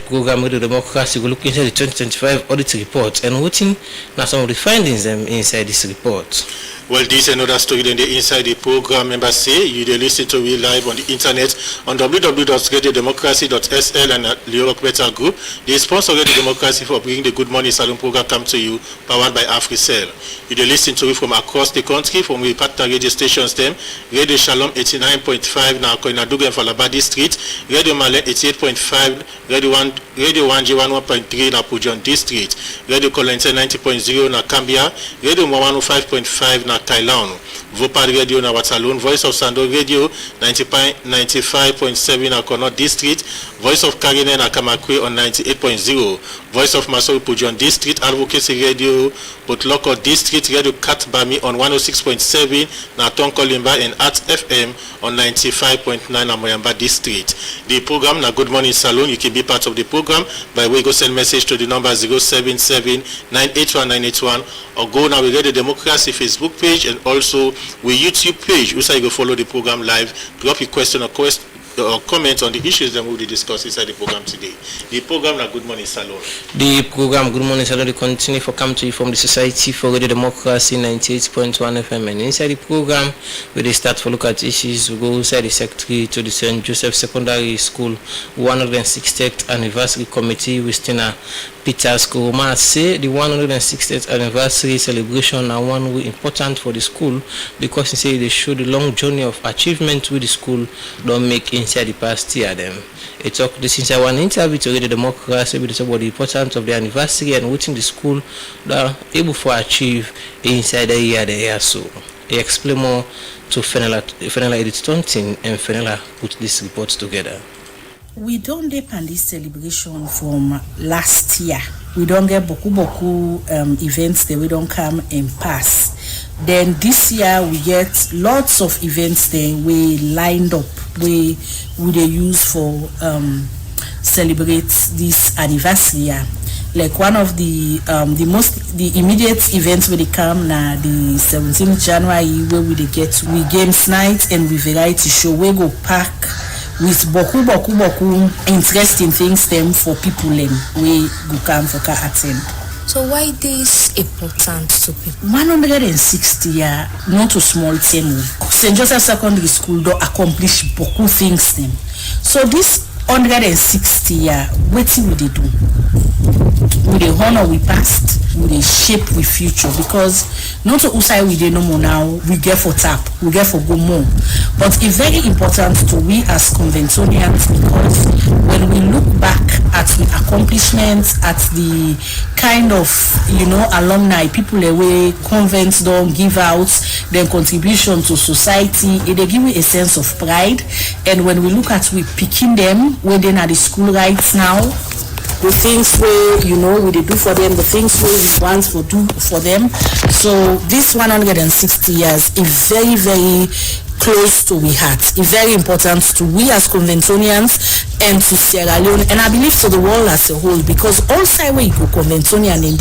program Radio Democracy will look into the 2025 audit report and waiting now some of the findings inside this report. Well, this is another story in the inside the program. Members say you can listen to me live on the internet on www.radiodemocracy.sl and the Europe Better Group. The sponsor of Radio Democracy for bringing the Good Morning Salon program come to you, powered by AfriCell. You can listen to it from across the country from the partner radio stations. Them Radio Shalom 89.5 now Koinaduga and Falabadi Street, Radio Male 88.5, Radio 1G 101.3 na Pujon District, Radio Kolente 90.0 na Cambia, Radio 105.5 na Kailauno, Vopad Radio na Watalon, Voice of Sando Radio 95.7 na Kono District, Voice of Karine na Kamakwe on 98.0, Voice of Masoro Pujon District, Advocacy Radio Botloko District, Radio Katbami on 106.7 na Tonkolimba and Art FM on 95.9 na Moyamba District. The program na Good Morning Salon, you can be part of the program by way go send message to the number 077-981-981 or go now we get the Democracy Facebook page and also we YouTube page. Also you go follow the program live, drop your question or comment on the issues that we will discuss inside the program today. The program na Good Morning Salon. The program Good Morning Salon will continue for come to you from the Society for Radio Democracy 98.1 FM, and inside the program where they start to look at issues, we go inside the secretary to the St. Joseph Secondary School 160th Anniversary Committee with Tina Peter Skoroma say the 160th anniversary celebration are one way important for the school because he say they show the long journey of achievement with the school don't make inside the past year them. He talked this inside one interview to Radio Democracy with about the importance of the anniversary and what the school are able to achieve inside the year so. He explained more to Fenella Edith Tontin and Fenella put this report together. We don't depend this celebration from last year. We don't get boku events that we don't come and pass. Then this year we get lots of events that we lined up. We use for celebrate this anniversary. Like one of the immediate events where they come na the 17th January where we games night and we variety show. We go pack with boku interesting things them for people we go come for car attend. So why this important to people? 160 year, not a small thing. St. Joseph Secondary School do accomplish boku things them. So this 160 year, what will they do? With the honor we passed, with the shape we future, because not to usai we dey no more now, we get for tap, we get for go more. But it's very important to we as conventorians because when we look back at the accomplishments, at the kind of alumni people away convents don't give out their contribution to society, they give you a sense of pride. And when we look at we picking them when they're at the school right now, the things we we do for them, the things we want to do for them. So this 160 years is very, very close to we heart. It's very important to we as Conventonians and to Sierra Leone, and I believe to the world as a whole, because all side we go Conventonian and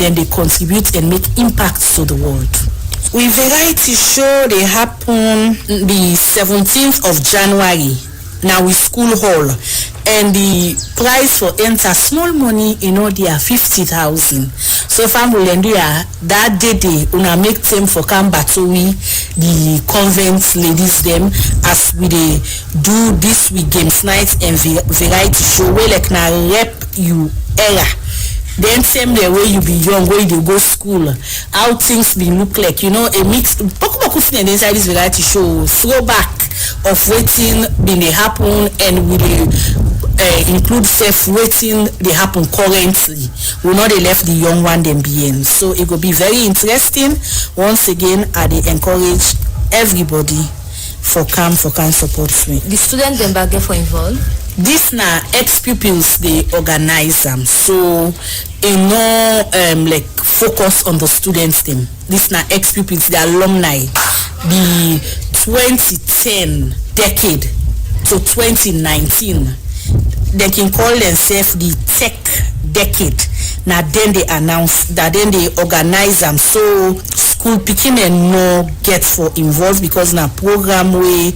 then they contribute and make impacts to the world. We variety show they happen the 17th of January. Now we school hall, and the price for enter small money they are 50,000. So family and that day una make them for come back to we the convent ladies them as we they do this week games night and variety show where like na rep you era. Then same the way you be young, where you go school, how things be look like, a mix boku inside this variety show, throwback of waiting been they happen, and we include safe waiting they happen currently. We know they left the young one them being. So it will be very interesting. Once again, I they encourage everybody for come support me. The students them back for involved. This na ex-pupils they organize them, so like focus on the students them. This na ex-pupils, the alumni, the 2010 decade to 2019. They can call themselves the tech decade. Now then they announce that, then they organize them, so school picking and no get for involved, because na program way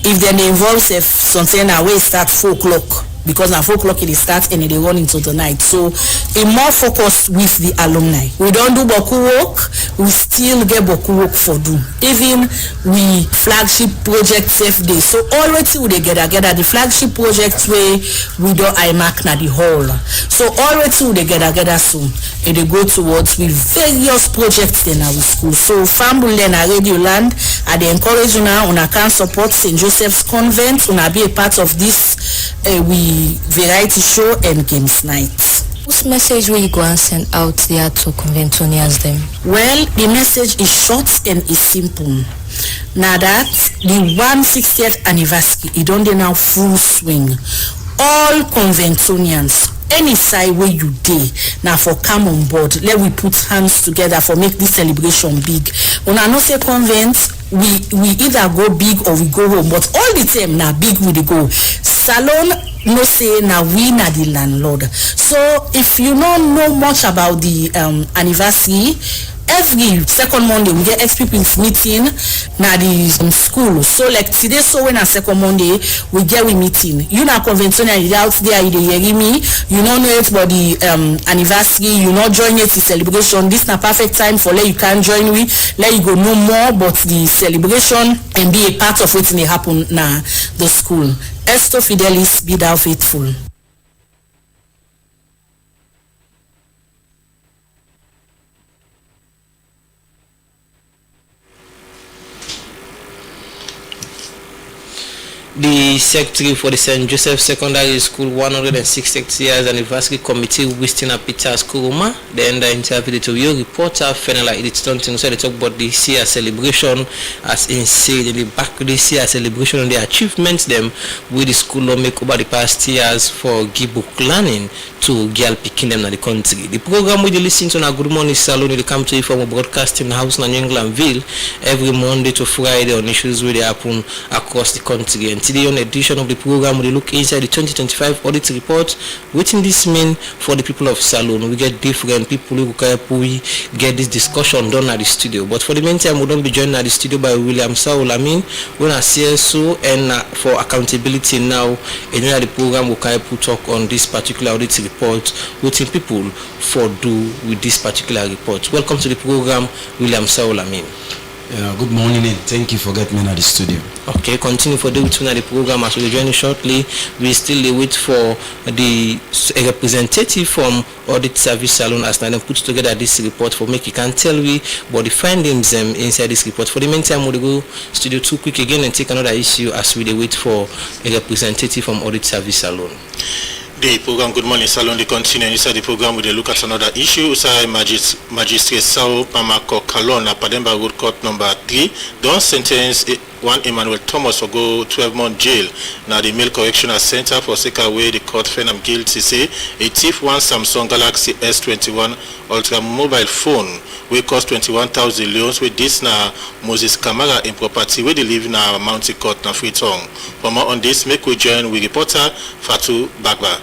if then they involve something away start 4 o'clock because na 4 o'clock it start and they run into the night. So a more focused with the alumni. We don't do boku work, we still get boku work for do. Even we flagship project safe day. So already we get together the flagship project where we do IMAC na the hall. So already we get together soon and they go towards with various projects in our school. So family and Radio Land, I encourage you now una can support St. Joseph's Convent, una be a part of this we variety show and games night. What message will you go and send out there to Conventonians them? Well, the message is short and is simple. Now that the 160th anniversary, it don't now full swing. All Conventonians, any side where you dey, now for come on board, let we put hands together for make this celebration big. When I not say convent, we either go big or we go home, but all the time now big we dey go. Salon no say now we na the landlord. So if you don't know much about the anniversary, every second Monday we get ex-people's meeting na the school. So like today, so when a second Monday we get we meeting. You na conventional out there, you dey hear me. You don't know it about the anniversary. You not join it the celebration. This na perfect time for let you can join we. Let you go know more about the celebration and be a part of what may happen na the school. Esto Fidelis, be thou faithful. The Secretary for the St. Joseph Secondary School 160th years anniversary committee, Wistina Peters Kuruma, the ender interviewed to your reporter, Fenela Edith so they talk about this year celebration as in say in the back this year celebration and the achievements them with the school make over the past years for give book learning to girl picking them in the country. The program we listen to na Good Morning Salon will come to you from a broadcasting house in New Englandville every Monday to Friday on issues where they happen across the country. And today on edition of the program we look inside the 2025 audit report. What in this mean for the people of Salon? We get different people who get this discussion done at the studio. But for the meantime, we don't be joined at the studio by William Saul. I mean, when I CSO and for accountability now, and then the program will talk on this particular audit report. What in people for do with this particular report? Welcome to the program, William Saul. I mean. Good morning and thank you for getting me at the studio. Okay, continue for the program as we join shortly. We still wait for the representative from Audit Service Salon as now put together this report for make you can tell we about the findings inside this report. For the meantime, we'll go studio 2 quick again and take another issue as we wait for a representative from Audit Service Salon. The program Good Morning Salon, they continue inside the program with a look at another issue. Usai Magistrate Sao Pamako Kalon, Pademba Road Court number 3, don't sentence one Emmanuel Thomas for go 12-month jail. Now the Male Correctional Center for Seka way the court found him guilty say a thief one Samsung Galaxy S21 Ultra mobile phone we cost 21,000 leons with this now Moses Kamara in property where they live now Mountain Court na Freetown. For more on this, make we join with reporter Fatu Bagba.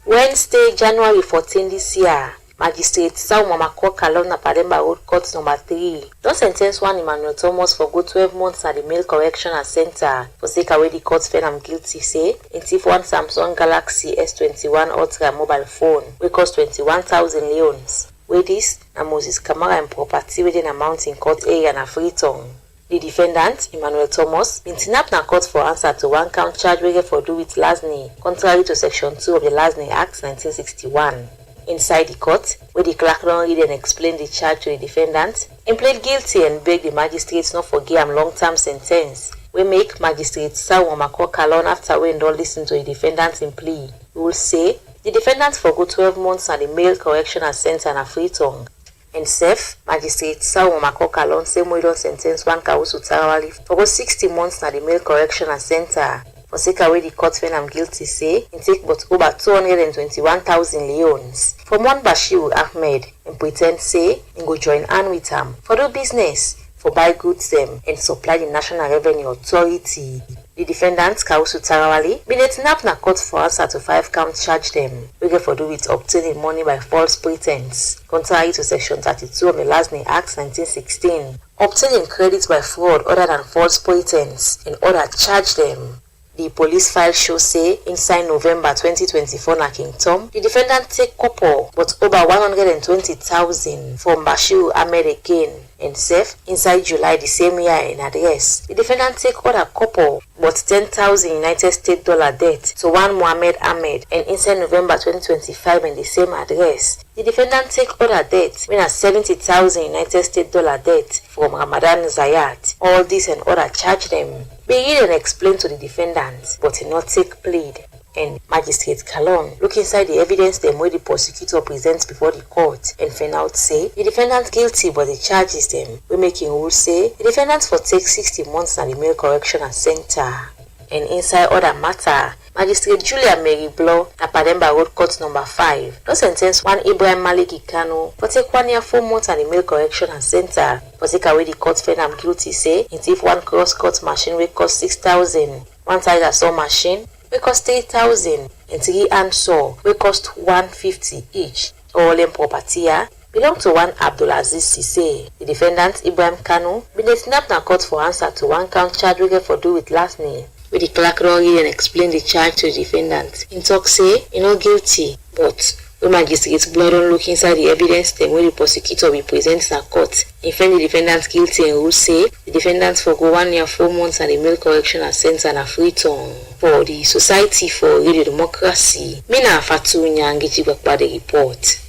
Wednesday, January 14 this year, Magistrate Sao Mamako Kalon Pademba Road Court number 3 don't sentence one Emmanuel Thomas for good 12 months at the Male Correctional Center for sake away the court found him guilty say in thief one Samsung Galaxy S21 Ultra mobile phone we cost 21,000 leons. With this, and Moses Kamara and property within a mountain court area na Freetown. The defendant, Emmanuel Thomas, been kidnapped and caught for answer to one count charge where for do with larceny, contrary to Section 2 of the Larceny Act 1961. Inside the court, where the clerk don't read and explain the charge to the defendant, he pled guilty and begged the magistrates not forgive him long-term sentence. We make Magistrate Sao Mamako Kalon after we don't listen to the defendant in plea. We will say the defendant for good 12 months at the Male Correctional Center na Freetown. And self, Magistrate Sao Mamako Kalon same way don't sentence one Kawusu Tarawali for go 60 months at the Male Correctional Center. For sake away the court found him guilty say he take but over 221,000 leons. From one Bashiru Ahmed and pretend say he go join hand with him for do business, for buy goods them and supply the National Revenue Authority. The defendants, Kausu Tarawali, been kidnapped na court for answer to 5 count charge them, wey get for do with obtaining money by false pretense, contrary to Section 32 of the Lasne Act 1916. Obtaining credit by fraud other than false pretense in order to charge them. The police file show say inside November 2024 na King Tom, the defendant take couple but over 120,000 from Bashiru Ahmed again and safe inside July the same year in address. The defendant take other couple but 10,000 United States dollar debt to one Mohammed Ahmed and inside November 2025 in the same address. The defendant take other debt when a 70,000 United States dollar debt from Ramadan Zayat. All this and other charge them. Begin and explain to the defendant, but he not take plead. And Magistrate Kalon look inside the evidence them where the prosecutor presents before the court and find out say the defendant guilty but the charges them. We making rule say the defendant for take 60 months at the Male Correctional Center. And inside other matter, Magistrate Julia Mary Blow at Pademba Road Court number 5 no sentence one Ibrahim Maliki Kano for take 1 year 4 months at the Male Correctional Center. For take away the court found am guilty say it if one cross-court machine will cost 6,000, one Tiger saw machine will cost 3,000, and 3 hand saw will cost 150 each. All them property belong to one Abdulaziz Sise. The defendant Ibrahim Kano been kidnapped na court for answer to 1 count charge we get for do with last name. With the clerk read and explain the charge to the defendant. In talk say he not guilty, but the magistrate blood on look inside the evidence then when the prosecutor will present at court. He find the defendant guilty and rule say the defendant for go 1 year 4 months at the Male Correctional Center and a free tongue. For the Society for Radio Democracy, Mina Fatu Nyangichi Bakpa the report.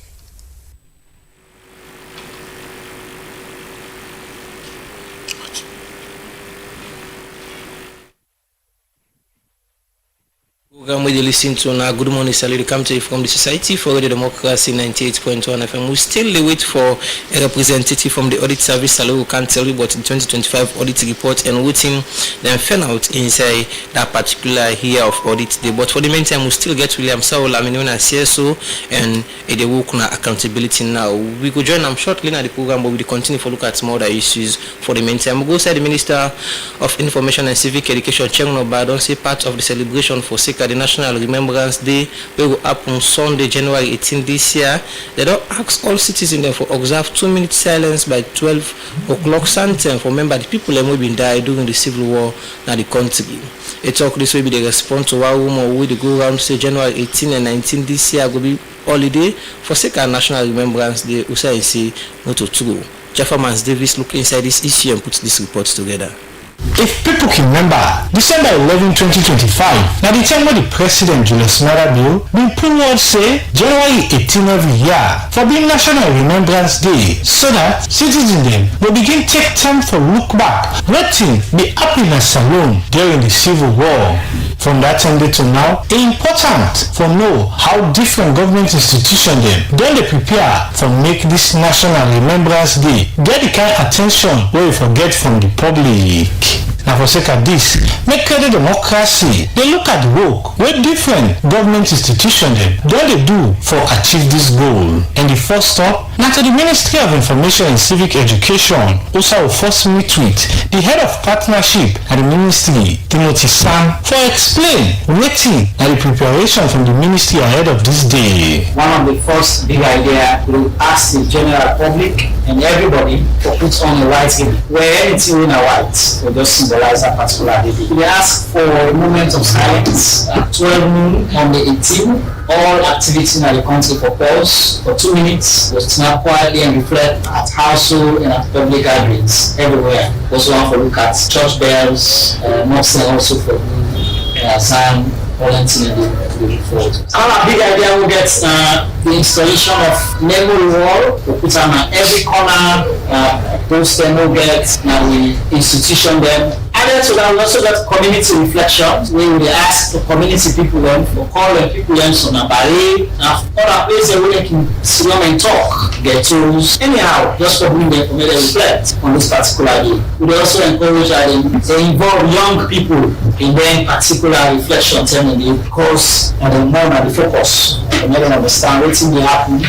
Program we listen to now. Good morning, salary come to you from the Society for Radio Democracy 98.1 FM. We still wait for a representative from the audit service. Salary can tell you about the 2025 audit report and waiting then fan out inside that particular year of audit day. But for the meantime, we still get William Saul, Aminuna CSO, and the work on accountability now. We could join them shortly in the program, but we continue to look at some other issues for the meantime. We go say the Minister of Information and Civic Education, Cheng Badon, say part of the celebration for the National Remembrance Day will happen Sunday, January 18 this year. They don't ask all citizens for observe 2-minute silence by 12 o'clock Sunday for remember the people who have been died during the civil war in the country. A talk this will be the response to our woman who will go around say January 18 and 19 this year will be holiday for second National Remembrance Day. Usai say not true. Jeffermans Davis look inside this issue and put this report together. If people can remember, December 11, 2025, now the time when the President Julius Maada Bio been put word say January 18 every year for being National Remembrance Day, so that citizens them will begin take time for look back, letting the happiness alone during the Civil War. From that time to now, it's important for know how different government institutions them then they prepare for make this National Remembrance Day get the kind of attention where we forget from the public. Now for sake of this, make Radio Democracy they look at the work where different government institutions them they do for achieve this goal. And the first stop, now to the Ministry of Information and Civic Education also will first meet with the head of partnership at the ministry, Timothy Sam, for explain waiting and the preparation from the ministry ahead of this day. One of the first big idea to ask the general public and everybody to put on a white ribbon where anything in a white will just symbolize a particular day. We ask for a moment of silence at 12 noon on the 18th. All activity in the country for pause for 2 minutes. We'll stand quietly and reflect at household and at public gatherings everywhere. Also want to look at church bells, mosques also for Azan, volunteering the report. Our big idea will get the installation of memory wall. We put them at every corner. Those them will get we institution them. Added to that, we also got community reflections. We will ask the community people them for call the people them so na ballet. Now other places where they can sit down and talk, get tools. Anyhow, just for bring them to make them reflect on this particular day. We also encourage that they involve young people in their particular reflection ceremony because the more the focus and let them understand what will happen.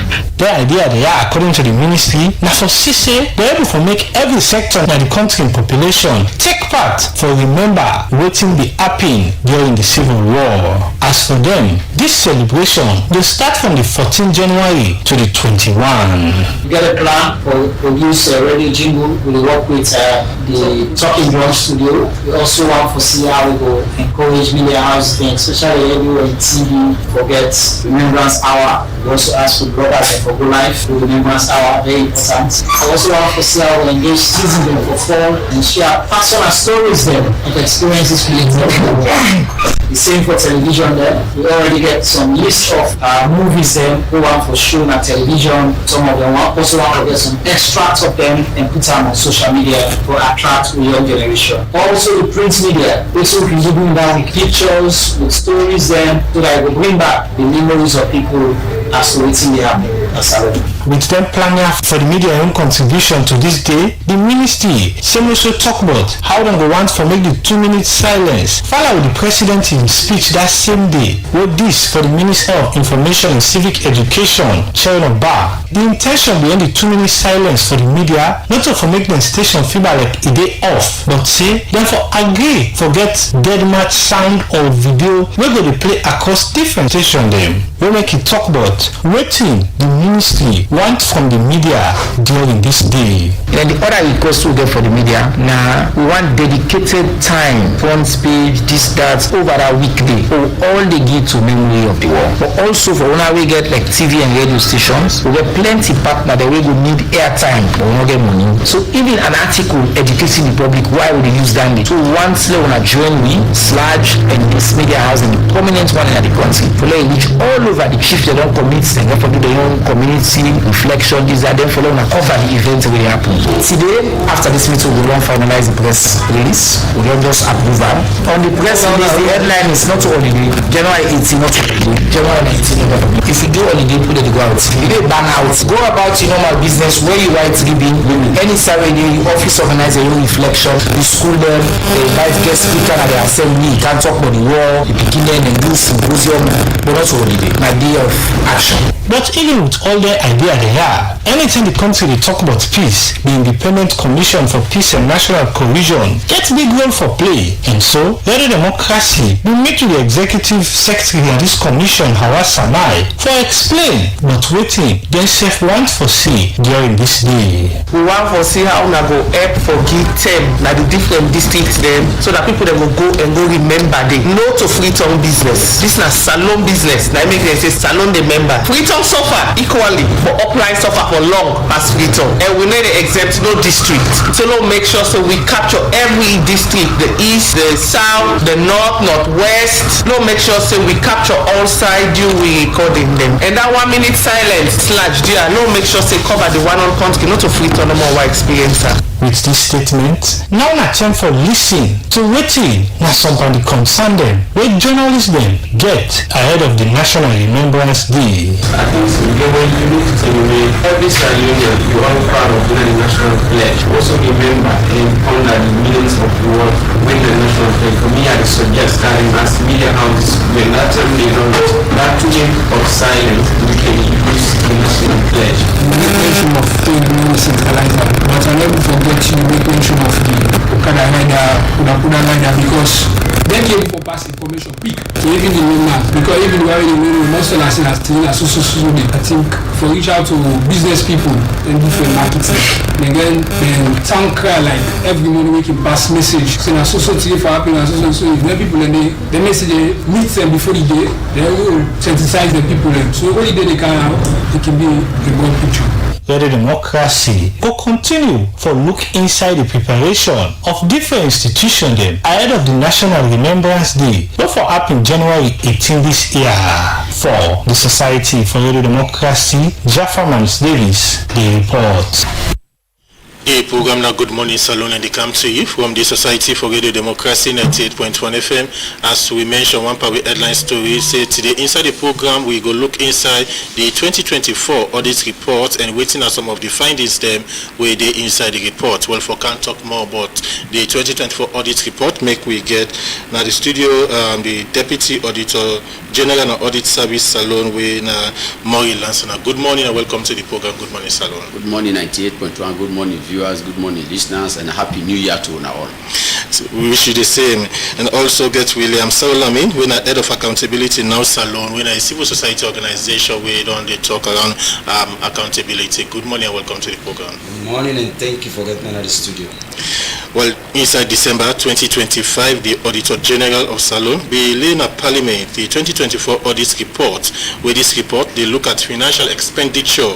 The idea they are, according to the ministry, now for CC, they're able to make every sector in the country and population take part for remember waiting be happening during the Civil War. As for them, this celebration will start from the 14th January to the 21. We got a plan for produce a radio jingle. We work with the Talking Drum Studio. We also want to see how we go encourage media houses, especially everywhere in TV, forget Remembrance Hour. We also ask for brothers and for good life. The Remembrance Hour, very important. I also want to see how we engage citizens for fun and share personal stories there of experiences related to the war. The same for television there. We already get some list of movies there who want for shown on television. Some of them also want to get some extracts of them and put them on social media to attract the young generation. Also the print media, which will be bring down with pictures, with stories there, so that it will bring back the memories of people as to what's in the happening. With them planning for the media own contribution to this day, the ministry also talk about how they go want to make the 2-minute silence. Follow the president in speech that same day. With this for the Minister of Information and Civic Education, Sharon Oba. The intention behind the 2-minute silence for the media, not to make the station feel like a day off, but say them for agree forget dead match sound or video we go to play across different stations them. We make it talk about waiting the ministry want from the media during this day. And the other request we get for the media, now we want dedicated time, front page, this, that, over that weekday, for all they give to memory of the war. But also for when we get like TV and radio stations, we get plenty partner that we will need airtime, but we don't get money. So even an article educating the public why would they use that? So once they wanna join me, Sludge and this media house and the prominent one in the country, for like which all over the chief they don't commit, they don't do their own community reflection, this that, then follow and cover the event will happen. Today, after this meeting, we won't finalize the press release. We don't just approve that. On the press release, the headline is not holiday. January 18, not holiday. January 19. If you do holiday, put it go out. If you ban out, go about your normal business where you write giving. Any Saturday, your office organize a own reflection. You school them, they invite guest speaker at the assembly. You can't talk about the war, the beginning and do symposium, but not holiday. My day of action. But even with all their idea they are, anytime the country they talk about peace, the Independent Commission for Peace and National Cohesion gets big role for play. And so, Radio Democracy will meet with the Executive Secretary of this commission, Hawa Samai, for explain, but waiting, then self want for see during this day. We want to see how we go help for give them like the different districts them, so that people that will go and go remember they no to Freetown business. This is a salon business. That make them say salon the member. Freetown suffer equally, but upline suffer for long as Freetown. And we need to exempt no district. So no make sure so we capture every district, the east, the south, the north, northwest. No make sure so we capture all side you we recording them. And that 1 minute silence slash there, no make sure say cover the one on country, not to Freetown no more experience. With this statement, now na time for listen to waiting na somebody concern them, where journalists them get ahead of the National Remembrance Day. I think when you look to the way every Sierra Leonean, you are proud of the national pledge. Also remember and honor the meanings of the word when the national pledge. For me, I suggest that as media houses, when that time they don't that time of silence, we can use the national pledge. The mention of faith centralizer, but I never forget you make mention of the Okada rider because then came for pass information quick. So even the members, because even while the women most of us in Astina, so I think for reach out to business people and different marketing. And then town cry like every morning we can pass message saying so for happiness, so when people and the message meet them before the day, they will sensitize the people. So when the day they can be a good picture. Radio Democracy will continue for look inside the preparation of different institutions then ahead of the National Remembrance Day, but for happen January 18 this year. For the Society for Radio Democracy, Jaffa Mans Davis, the report. The program now Good Morning Salon and they come to you from the Society for Radio Democracy 98.1 FM. As we mentioned, one part of the headline story say today inside the program we go look inside the 2024 audit report and waiting at some of the findings them where they inside the report. Well, for can't talk more about the 2024 audit report, make we get now the studio the Deputy Auditor General and Audit Service Salon with Maury Lansana. Good morning and welcome to the program Good Morning Salon. Good morning 98.1. Good morning viewers, good morning listeners, and a happy new year to all. So we wish you the same. And also get William Saulamin, we're head of accountability now Salon, we're a civil society organization where they talk around accountability. Good morning and welcome to the program. Good morning and thank you for getting out of the studio. Well, inside December 2025, the Auditor General of Salon be laying at Parliament the 2024 audit report. With this report, they look at financial expenditure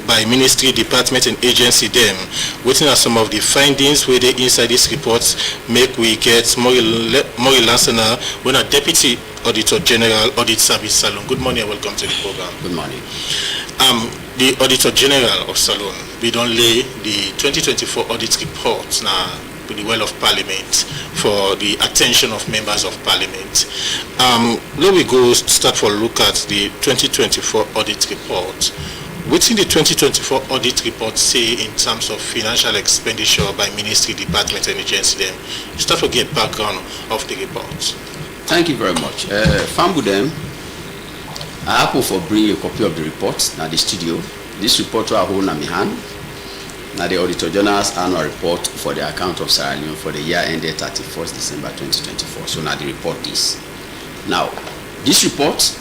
by ministry, department and agency them. Waiting at some of the findings where they inside this report make we get Maury Lansana, when a Deputy Auditor General Audit Service Salon. Good morning and welcome to the program. Good morning. The Auditor General of Salon, we don't lay the 2024 audit report now with the well of Parliament for the attention of members of Parliament. Let we go start for a look at the 2024 audit report. What's in the 2024 audit report say in terms of financial expenditure by ministry, department and agency them? Start to get background of the report. Thank you very much. Fambudem, I happen for bring a copy of the report now the studio. This report I hold in my hand. Now the Auditor General's annual report for the account of Sierra Leone for the year ended 31st December 2024. So now the report is. Now, this report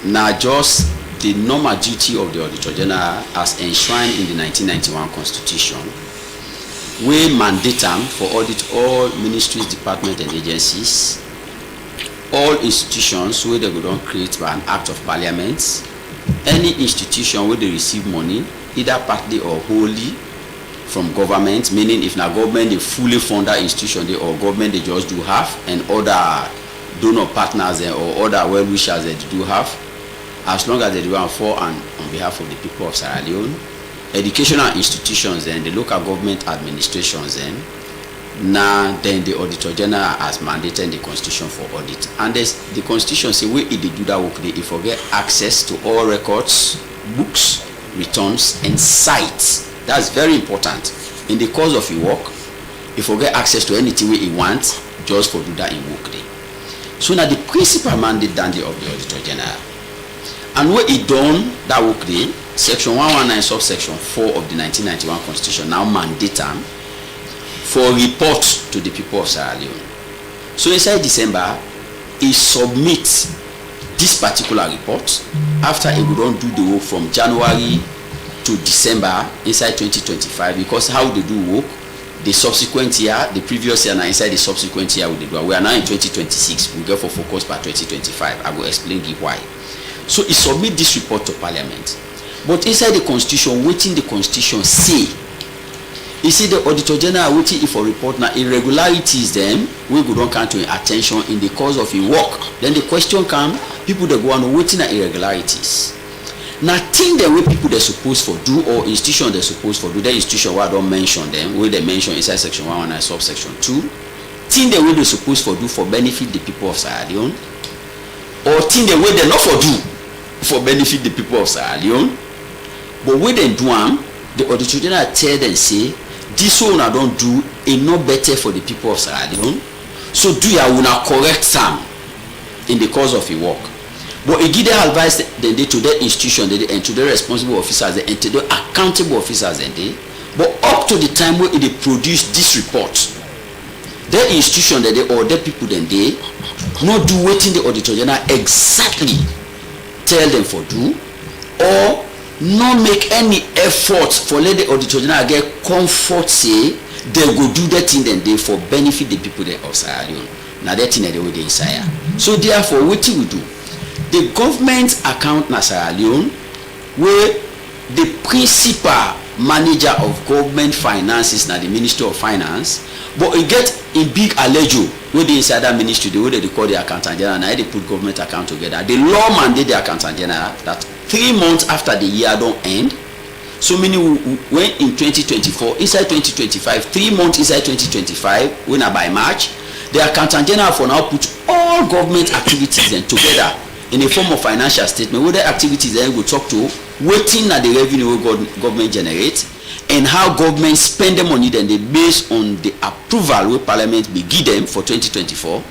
now just the normal duty of the Auditor General as enshrined in the 1991 Constitution, we mandate them for audit all ministries, departments and agencies, all institutions where they go down create by an act of parliament, any institution where they receive money, either partly or wholly from government, meaning if now government they fully fund that institution they, or government they just do half, and other donor partners or other well-wishers they do half, as long as they do it for and on behalf of the people of Sierra Leone, educational institutions and the local government administrations then the Auditor General has mandated the Constitution for audit. And the Constitution say we if they do that work, they forget access to all records, books, returns and sites. That's very important. In the course of your work, you forget access to anything we want just for do that in work day. So now the principal mandate of the Auditor General. And what he done that work day, section 119 subsection 4 of the 1991 Constitution now mandate for report to the people of Sierra Leone. So inside December, he submits this particular report after he would not do the work from January to December inside 2025, because how they do work, the subsequent year, the previous year, and inside the subsequent year we are now in 2026. We go for focus by 2025. I will explain the why. So he submit this report to Parliament. But inside the Constitution, waiting the Constitution say, you see the Auditor General waiting for report now irregularities them, we go don't come to attention in the course of your work. Then the question come, people that go on waiting at irregularities. Now thing the way people they're supposed for do or institution they're supposed for do, the institution where I don't mention them, where they mention inside section 119 subsection 2, thing the way they're supposed for do for benefit the people of Sierra Leone, or thing the way they're not for do for benefit the people of Sierra Leone, but when they do the Auditor General tell them say this one I don't do it no better for the people of Sierra Leone, so do ya will not correct some in the course of your work. But he give their advice then they to their institution and to their responsible officers and to the accountable officers and they, but up to the time where they produce this report, their institution that they or their people then they not do waiting the Auditor General exactly tell them for do, or not make any effort for let the Auditor General get comfort say they go do that thing then they for benefit the people there of Sierra Leone. Now that thing that they will desire. So therefore what we do, the government account na Sierra Leone where the principal manager of government finances na the Ministry of Finance, but it get in big allejo where the inside that ministry the way they call the accountant general and they put government account together. The law mandate the accountant general that 3 months after the year don't end, So meaning when in 2024, inside 2025, 3 months inside 2025, when by March, the accountant general for now put all government activities then together in a form of financial statement, where the activities then will talk to, waiting at the revenue government generate, and how government spend the money then they based on the approval where parliament will give them for 2024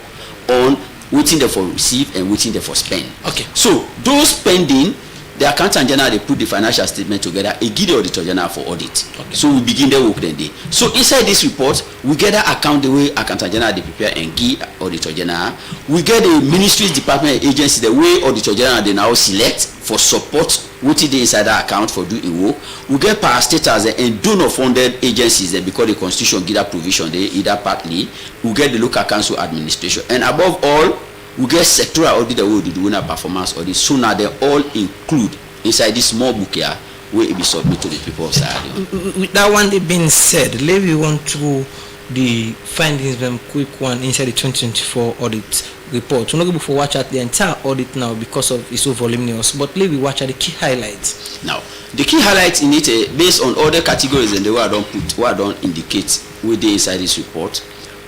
on waiting there for receive and waiting there for spend. Okay. So those spending, the accountant general they put the financial statement together, they give the auditor general for audit. Okay. So we begin the work then day. So inside this report, we get the account the way accountant general they prepare and give auditor general. We get the ministries, department, agency the way auditor general they now select for support what is inside the account for doing work. We get parastatals and donor funded agencies because the constitution give that provision they either partly. We get the local council administration, and above all, we get sectoral audit the way we do a performance audit. So now they all include inside this small book here where it be submitted to the people of Sierra Leone. With that one being said, let me want to the findings them quick one inside the 2024 audit report. We're not going to watch at the entire audit now because of it's so voluminous, but let me watch at the key highlights. Now, the key highlights in it based on all the categories and the way I don't put, what I don't indicate within inside this report,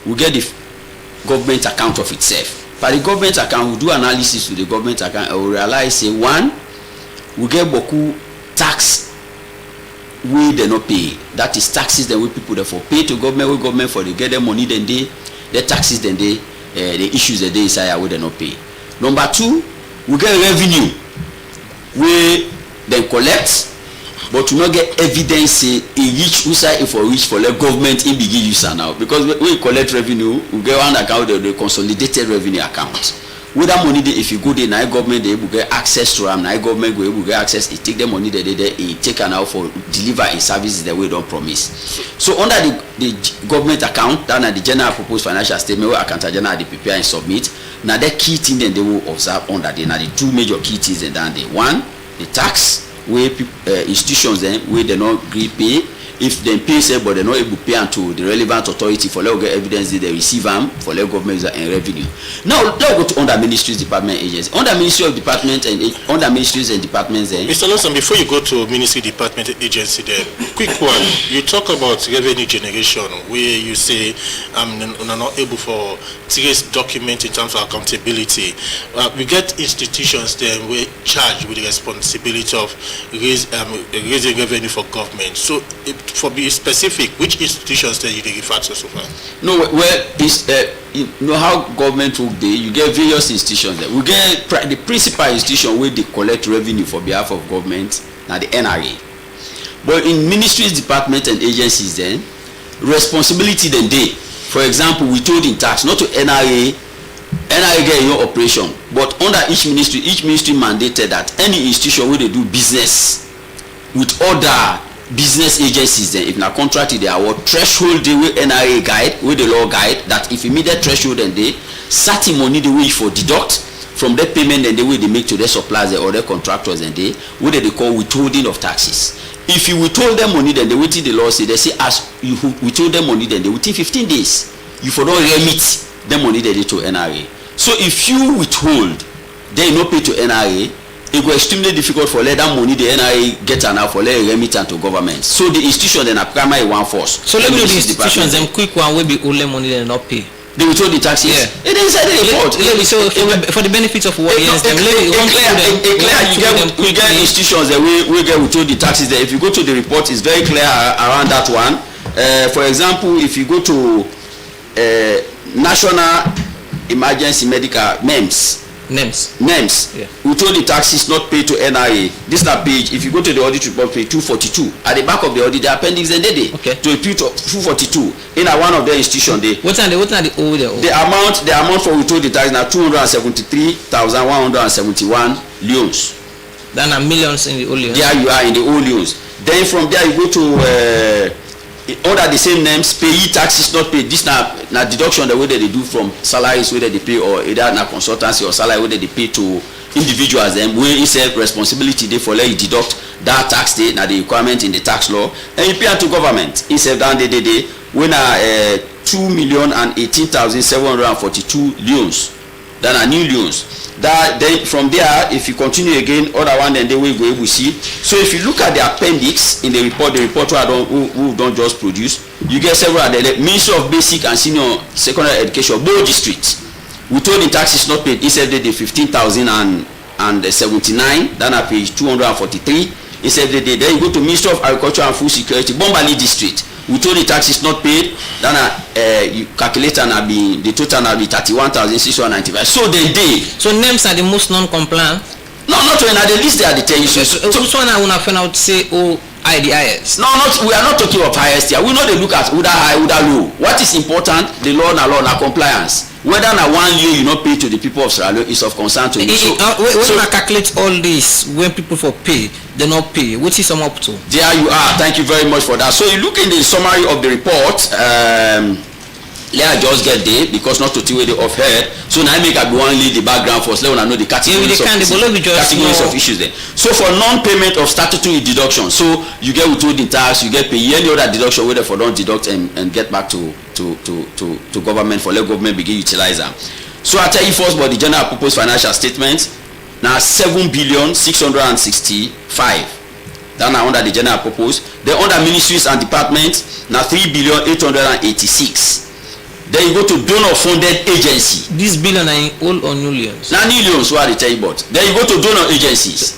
we get the government account of itself. By the government account, we do analysis to the government account and we realize say one, we get beaucoup tax we they not pay. That is taxes that we people therefore pay to government, we government for they get their money then they the taxes then they the issues that they inside we they not pay. Number two, we get revenue we then collect, but we not get evidence say in reach inside if for reach for the government in begin use now, because we collect revenue, we get one account the consolidated revenue account. With that money, if you go there, now government they will get access to them. Now government will get access. It take the money that they take now for deliver a services that we don't promise. So under the government account, that the general proposed financial statement where accountant general they prepare and submit. Now the key thing then they will observe under there. Now the two major key things and then they one the tax where institutions then where they not agree pay. If they pay say but they not able to pay to the relevant authority for let get evidence that they receive them for let government and revenue. Now let's go to under ministries, department, agencies. Under ministry of department and under ministries and departments. Mr. Lawson, before you go to ministry, department, agency, there, quick one. You talk about revenue generation where you say we're not able for serious document in terms of accountability. We get institutions then we charged with the responsibility of raising revenue for government. So for be specific, which institutions that you refer to so far? No, well, it's you know how government work there. You get various institutions there. We get the principal institution where they collect revenue for behalf of government, now the NRA. But in ministries, departments, and agencies, then responsibility then they. For example, we told in tax not to NRA get your operation, but under each ministry mandated that any institution where they do business with other business agencies then if na contract they award threshold the way NRA guide with the law guide that if you meet that threshold then they certain money the way for deduct from the payment and the way they make to their suppliers or their contractors and they what they call withholding of taxes. If you withhold them money then they waiting the law say they say as you withhold them money then they within 15 days you for don't remit the money that they to NRA. So if you withhold they no pay to NRA, it was extremely difficult for let that money the NRA get now for let remittance to government. So the institution then are primary one force. So let me do the institutions them quick one will be only money they not pay. They will told the taxes. Yeah. It is inside the report. So for the benefits of audience, them you get institutions that we get we told the taxes there. If you go to the report, it's very clear around that one. For example, if you go to National Emergency Medical NEMS, yeah. We told the taxes not paid to NRA. This is that page. If you go to the audit report, page 242. At the back of the audit, the appendix and they okay. To repeat 242 in one of the institutions. What are the old? The amount for we told the tax now 273,171 leons. Then are millions in the old leons. There you are in the old leons. Then from there you go to under the same names, payee taxes not paid. This now deduction the way that they do from salaries whether they pay or either na consultancy or salary whether they pay to individuals. Them where it's a responsibility they for let you deduct that tax day now the requirement in the tax law and you pay to government. Instead down the when 2,018,742 leons then are new loans. That then from there, if you continue again, other one then they will go able see. So if you look at the appendix in the report who don't just produce, you get several at the Ministry of Basic and Senior Secondary Education, both districts. Withholding taxes not paid instead of the 15,079, then at page 243. Instead of the then you go to Ministry of Agriculture and Food Security, Bombali district. Withholding taxes not paid, then you calculate and be the total will be 31,695. So So names are the most non-compliant. No, not when at the least they are the 10 issues. So which one I wanna find out say IDIS? No, we are not talking of highest here. We know they look at whether high, whether low. What is important, the law and compliance. Whether na one year you not pay to the people of Sierra Leone is of concern to you. When I calculate all this, when people for pay, they not pay. What is sum up to? There you are. Thank you very much for that. So you look in the summary of the report. Let I just get there because not to tell you the off head. So now I make I be one lead the background first. Let I know the categories of issues there. So for non-payment of statutory deduction, so you get withholding tax, you get pay any other deduction whether for don't deduct and get back to government for let government begin utilize them. So I tell you first about the general purpose financial statement. Now 7,665. That now under the general purpose. Then under ministries and departments now 3,886. Then you go to donor funded agency. This billion are in all or new loans? Now new loans, what I tell you about. Then you go to donor agencies.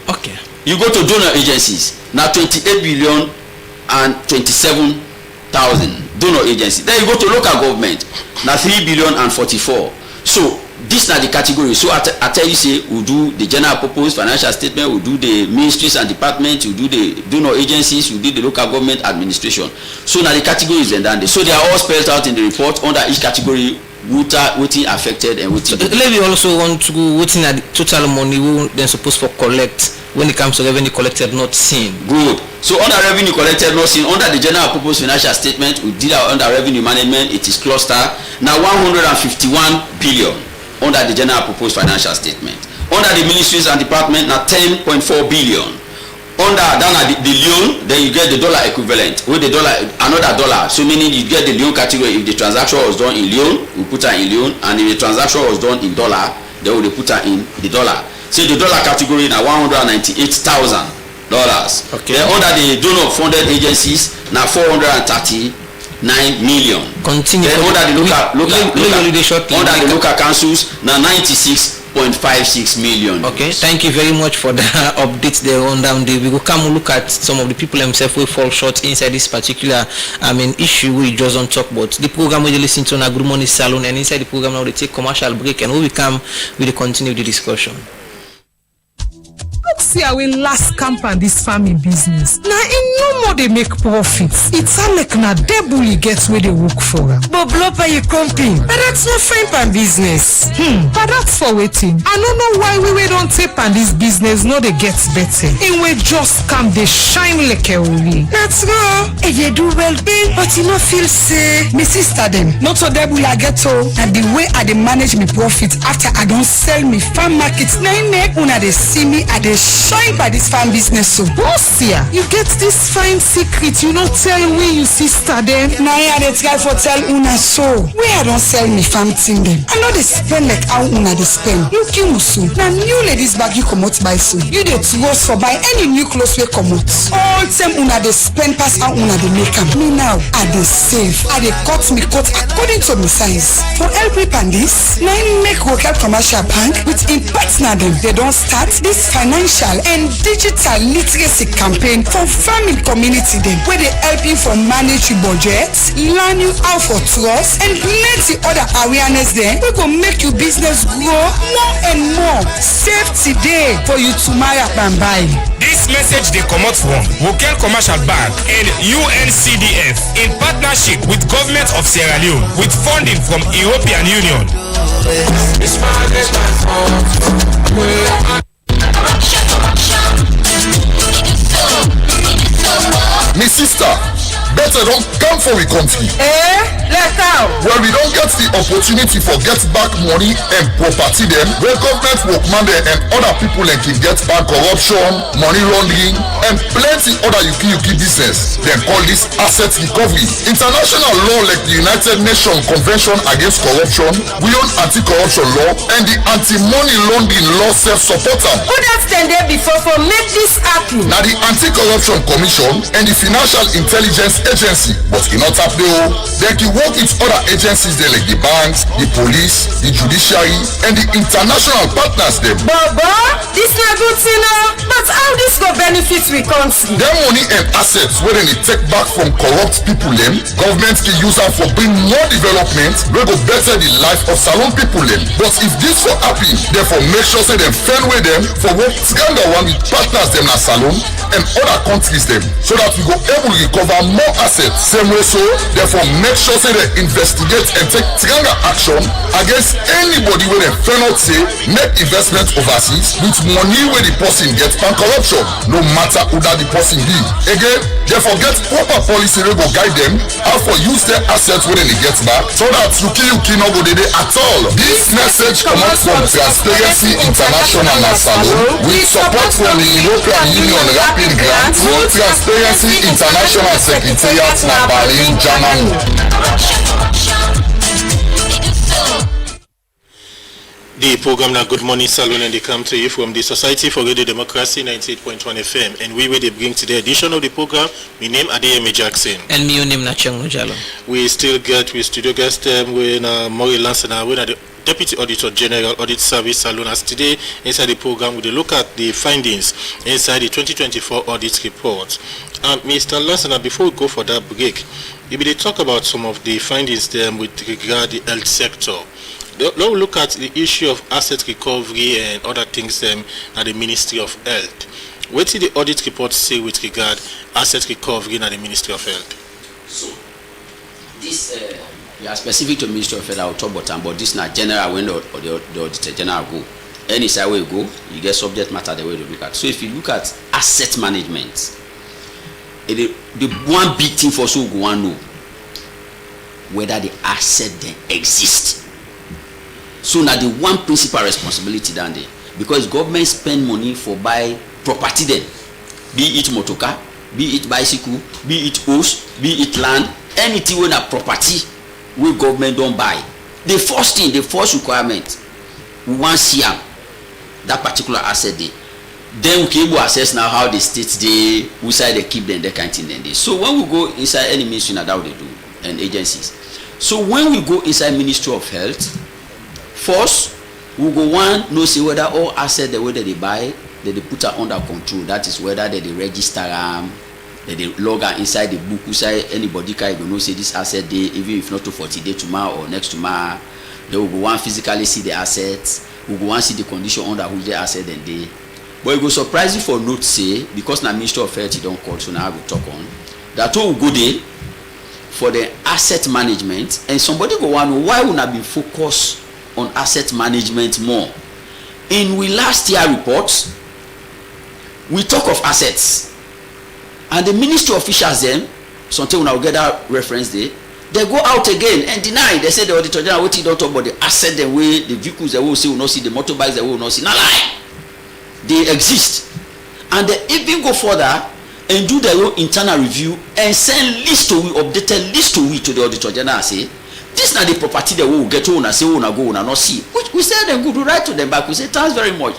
Okay. You go to donor agencies. Now 28,027,000 donor agency. Then you go to local government. Now 3,044,000,000. So this are the category. So I tell you say we do the general purpose financial statement, we do the ministries and departments, we do the donor agencies, we do the local government administration. So now the categories and then so they are all spelled out in the report under each category what affected and what. So let me also want to go waiting at the total money we then supposed for collect when it comes to revenue collected not seen. Good. So under revenue collected not seen, under the general purpose financial statement we did our under revenue management, it is cluster now 151 billion. Under the general proposed financial statement. Under the ministries and department, now 10.4 billion. Under the loan, then you get the dollar equivalent. With the dollar, another dollar. So meaning you get the loan category. If the transaction was done in loan, we put her in loan. And if the transaction was done in dollar, then we put her in the dollar. So the dollar category now $198,000. Okay. Then under the donor funded agencies, now 439 million. Continue. Then under the local councils now 96.56 million. Okay, thank you very much for the updates there on down there. We will come and look at some of the people themselves will fall short inside this particular issue we just don't talk about. The program we listen to na Good Morning Salon, and inside the program now they take commercial break and when we come we will continue the discussion. See how we last camp on this farming business. Now in no more they make profits. It's all like na debully gets where they work for them. But blopper you comping. But that's not fine pan business. But that's for waiting. I don't know why we don't take on this business. No they get better. And we just come they shine like a woolly. That's go. And you do well babe. But you not feel say me sister them. Not so debully I get to. And the way I they manage me profit after I don't sell me farm markets. Now in make una they see me at the shine by this farm business. So boss here, you get this fine secret. You not tell where you sister them. Now I dey try for tell una so. Where I don't sell me farm thing them. I know they spend like how una they spend. You kimusu. Now new ladies bag you come out by so. You dey trust for buy any new clothes we come out. All time una they spend pass how una they make them. Me now I dey save. I dey cut me coat according to my size. For LP Pandis, now I make local commercial bank with in partner them. They don't start this financial and digital literacy campaign for farming community them where they help you for manage your budget, learn you how for trust and plenty other awareness there we go make your business grow more and more. Save today for you tomorrow and buy. This message they come out from Wokel Commercial Bank and UNCDF in partnership with Government of Sierra Leone with funding from European Union. Me sister, better don't come for we country. Like like how? Well, we don't get the opportunity for get back money and property them where government workman and other people like can get back corruption, money laundering, and plenty other yuki business. They call this asset recovery. International law like the United Nations Convention Against Corruption, we own anti-corruption law, and the anti-money laundering law self-support them. Who that stand there before for make this happen? Now the Anti-Corruption Commission and the Financial Intelligence Agency, but in not happen though. They can work with other agencies there like the banks, the police, the judiciary, and the international partners them. Baba, this not good to know. But how this go benefit we country? Their money and assets where they take back from corrupt people them, government can use them for bring more development, we go better the life of Salon people them. But if this for happen, therefore make sure say them fair with them for work together one with partners them na Salon and other countries them, so that we go able to recover more assets. Same way so, therefore make sure say they investigate and take together action against anybody where they fail not say make investment overseas with money where the person gets from corruption, no matter who that the person be. Again, therefore get proper policy wey go guide them how for use their assets when they get back, so that yuki no go dey at all. This message comes from Transparency International and Salon with support from the European Union Rapid Grant through Transparency International Secretariat na Berlin, Germany. The program now Good Morning Salon, and they come to you from the Society for Radio Democracy 98.1 FM. And we will bring today edition of the program. My name Adeyemi Jackson. And my name Nachengo Jalo. We still get with studio guest when Maury Lansana, when the Deputy Auditor General Audit Service Salon. As today inside the program, we look at the findings inside the 2024 audit report. Mr. Lansana, before we go for that break, we will talk about some of the findings with regard to the health sector. Let's look at the issue of asset recovery and other things at the Ministry of Health. What did the audit report say with regard asset recovery at the Ministry of Health? So, this specific to Ministry of Health, I'll talk about them, but this is not general when the Auditor General go. Any side way you go, you get subject matter the way to look at. So if you look at asset management, the one big thing for so go want know whether the asset then exists. So now the one principal responsibility down there, because government spend money for buy property then, be it motor car, be it bicycle, be it house, be it land, anything when a property where government don't buy. The first thing, the first requirement, we want to see that particular asset there. Then we can able assess now how the states they, which side they keep them, that kind of thing then they. So when we go inside any ministry, now that they do, and agencies. So when we go inside Ministry of Health, first, we go one know see whether all assets the way that they buy, that they put are under control. That is whether they register that they log inside the book. Inside anybody can you know say this asset they even if not to 40 days tomorrow or next tomorrow. They will go one physically see the assets. We go one see the condition under which the asset then they. But it go surprise you for note say because na Ministry of Health don't call so now I will talk on that all go there for the asset management and somebody go want know why would not be focused on asset management more. In we last year reports, we talk of assets, and the ministry officials them, something when I will get that reference there, they go out again and deny. They say the Auditor General what he don't talk about the asset the way the vehicles they will see will not see, the motorbikes they will not see. Not lie, they exist, and they even go further and do their own internal review and send list to we updated list to we to the Auditor General say. This is not the property that we will get to and say we will go and not see. Which we say them good, we write to them back. We say thanks very much.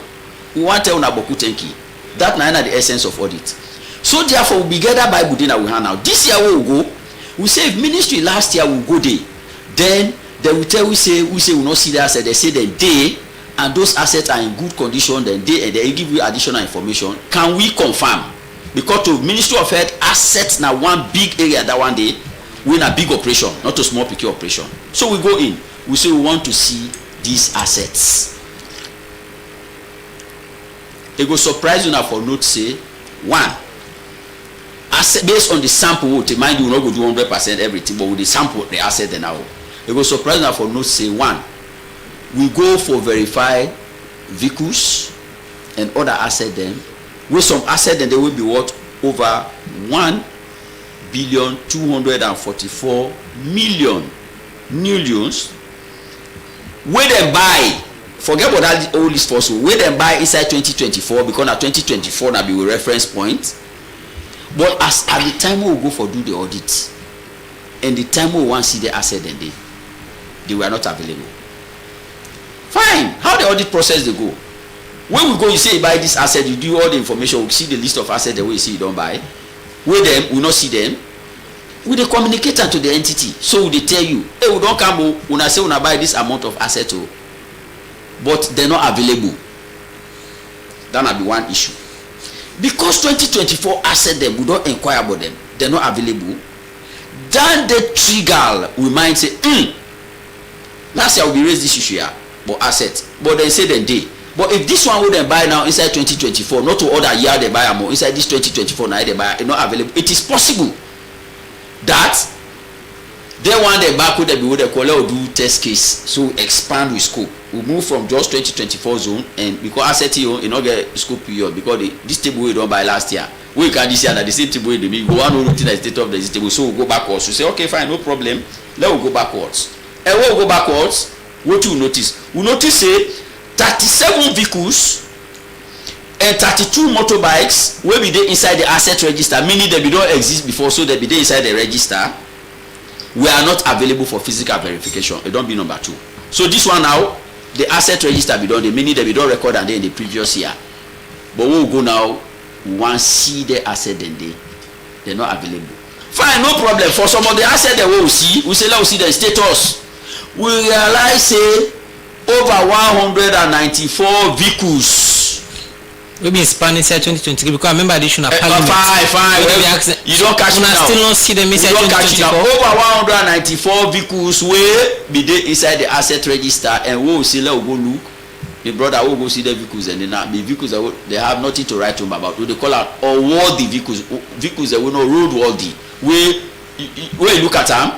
We want to tell boku thank you. That's not the essence of audit. So therefore we gather Bible dinner we have now. This year we will go. We say if ministry last year will go there, then they will tell we say we will not see the asset. They say then they and those assets are in good condition. Then they give you additional information. Can we confirm? Because to Ministry of Health assets now one big area that one day. We're in a big operation, not a small PK operation. So we go in, we say we want to see these assets. They go surprise you now for note say, one, asset based on the sample, mind you, will not go do 100% everything, but with the sample, the asset then now. They go surprise you now for note say, one, we go for verify vehicles and other assets then, with some assets then they will be worth over 1,244,000,000 new loans wey dem buy, forget about that old list for so wey dem buy inside 2024 because na 2024 na be we reference point, but as at the time we go for do the audit and the time we wan see the asset dem dey, they were not available. Fine, how the audit process dey go? When we go, you say you buy this asset, you do all the information, we see the list of assets the way you see you don't buy. With them, we not see them. We dey communicate to the entity, so we dey tell you, hey, we don't come, una say una buy this amount of asset, but they're not available. That might be one issue. Because 2024 asset them, we don't inquire about them, they're not available. Then the trigger, we might say, last year we raised this issue here, but asset, but they say then they. But if this one wouldn't buy now inside 2024, not to other year they buy more, inside this 2024 now they buy, it's not available. It is possible that they want the back with the be they call or do test case, so expand with scope. We move from just 2024 zone, and because asset you not get scope period because this table we don't buy last year. We can this year that the same table we do. Go on looking at the state of the table, so we go backwards. We say okay, fine, no problem. Let we go backwards. And when we go backwards, what you notice? We notice say 37 vehicles and 32 motorbikes will be there inside the asset register, meaning they don't exist before, so they be there inside the register. We are not available for physical verification. It don't be number 2. So this one now, the asset register be done, meaning they be don't record and then in the previous year. But we will go now, we want see the asset then they're not available. Fine, no problem. For some of the asset that we will see, we say let us see the status. We realize say over 194 vehicles. We be spanning inside 2023 because I remember the issue of parliament. Fine. You don't catch me now. Still not see them inside 2024. Over 194 vehicles will be there inside the asset register, and we will see. Let we go look. The brother will go see the vehicles, and then the vehicles they have nothing to write home about. They call out unworthy vehicles. Vehicles that will not roadworthy. When you look at them,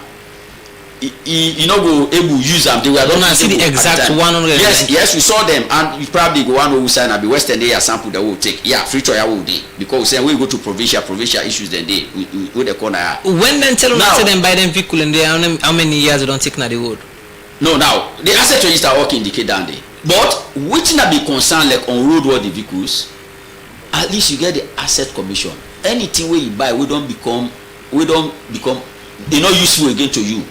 you know go able use them. They were not see the exact 100. Yes, we saw them, and you probably go one who sign. Be Western Day sample that will take. Yeah, free trial will day because we say we go to provincial issues. Then they with the corner. When then tell them buy them vehicle and they how many years they don't take na the road? No, now the asset register work indicate down there. But which not be concerned like on roadworthy vehicles, at least you get the asset commission. Anything where you buy, we don't become not useful again to you.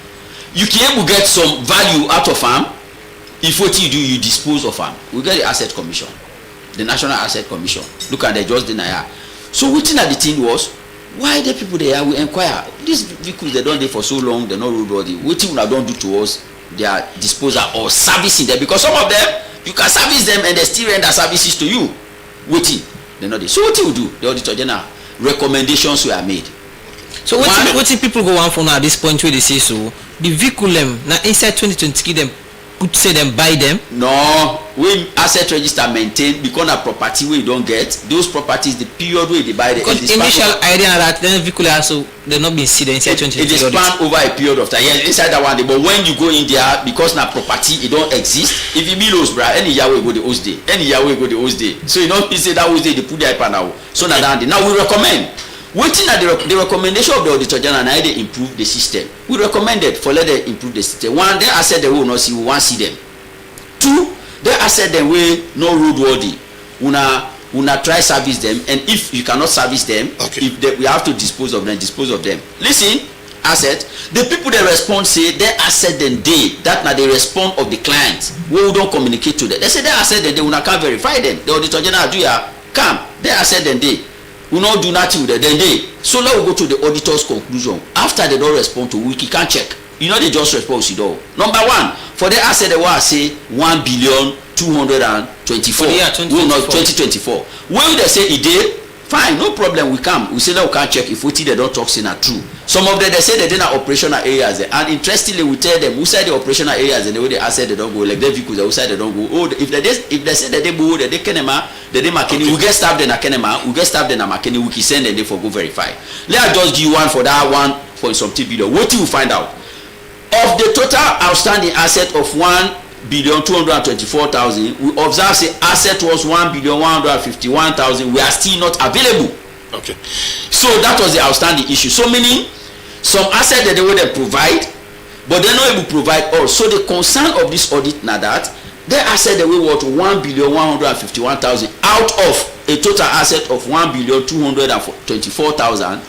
You can able get some value out of them. If what you do, you dispose of them. We get the asset commission, the National Asset Commission. Look at they just deny. So which the thing was, why the people there we inquire? These vehicles they don't there for so long, they're not roadworthy. What you don't do to us, their disposal or servicing them, because some of them you can service them and they still render services to you. Waiting, they're not there. So what you do? The Auditor General recommendations were made. So what if people go on for now at this point where they say so the vehicle now inside 2023 them could say them buy them? No, when asset register maintained because of property we don't get those properties the period where they buy the initial idea that then vehicle also they not been seen inside 2023. It is span over a period of time. Yes, inside that one day, but when you go in there because now property it don't exist. If you be lost, bra, any year we go the host day, any year we go the host day. So you know you say that host day they put the iPad now. So now we recommend. Waiting at the recommendation of the Auditor General and they improve the system. We recommended for let them improve the system. One, they asset they will not see, we want to see them. Two, they asset them way no roadworthy. Una try service them, and if you cannot service them, we have to dispose of them. Listen, asset, the people they respond say they asset them that now they respond of the client. We don't communicate to them. They say they asset them, they una can't verify them. The Auditor General do ya come, they asset them we not do nothing with it. Then so let we go to the auditor's conclusion. After they don't respond to we can check. You know they just respond to it. Number one, for the asset they want say 1,224,000,000 for the year 2024. When they say it did, fine, no problem. We come. We say that we can check if what they don't talk say not true. Some of them they say they didn't operational areas there. And interestingly we tell them who say the operational areas and the way they asset they don't go like their vehicles outside they don't go. Oh, if they say that they go they kenema they makeni we get staff then kenema we get staff then makeni we can send them they for go verify. Let us just give one for that 1.something billion. What do you find out? Of the total outstanding asset of 1,224,000,000, we observe say asset was 1,151,000,000. We are still not available. Okay. So that was the outstanding issue. So meaning some asset that they would provide, but they're not able to provide all. So the concern of this audit now that their asset they will worth 1,151,000 out of a total asset of 1,224,000.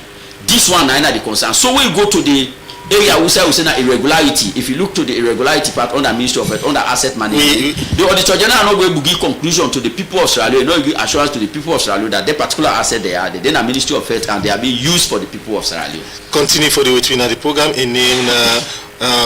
This one now the concern. So we go to the area we say irregularity. If you look to the irregularity part under Ministry of Health, under asset management, the Auditor General are not going to give conclusion to the people of Sierra Leone, not give assurance to the people of Sierra Leone that their particular asset they are, then a Ministry of Health and they are being used for the people of Sierra Leone. Continue for the between the program in name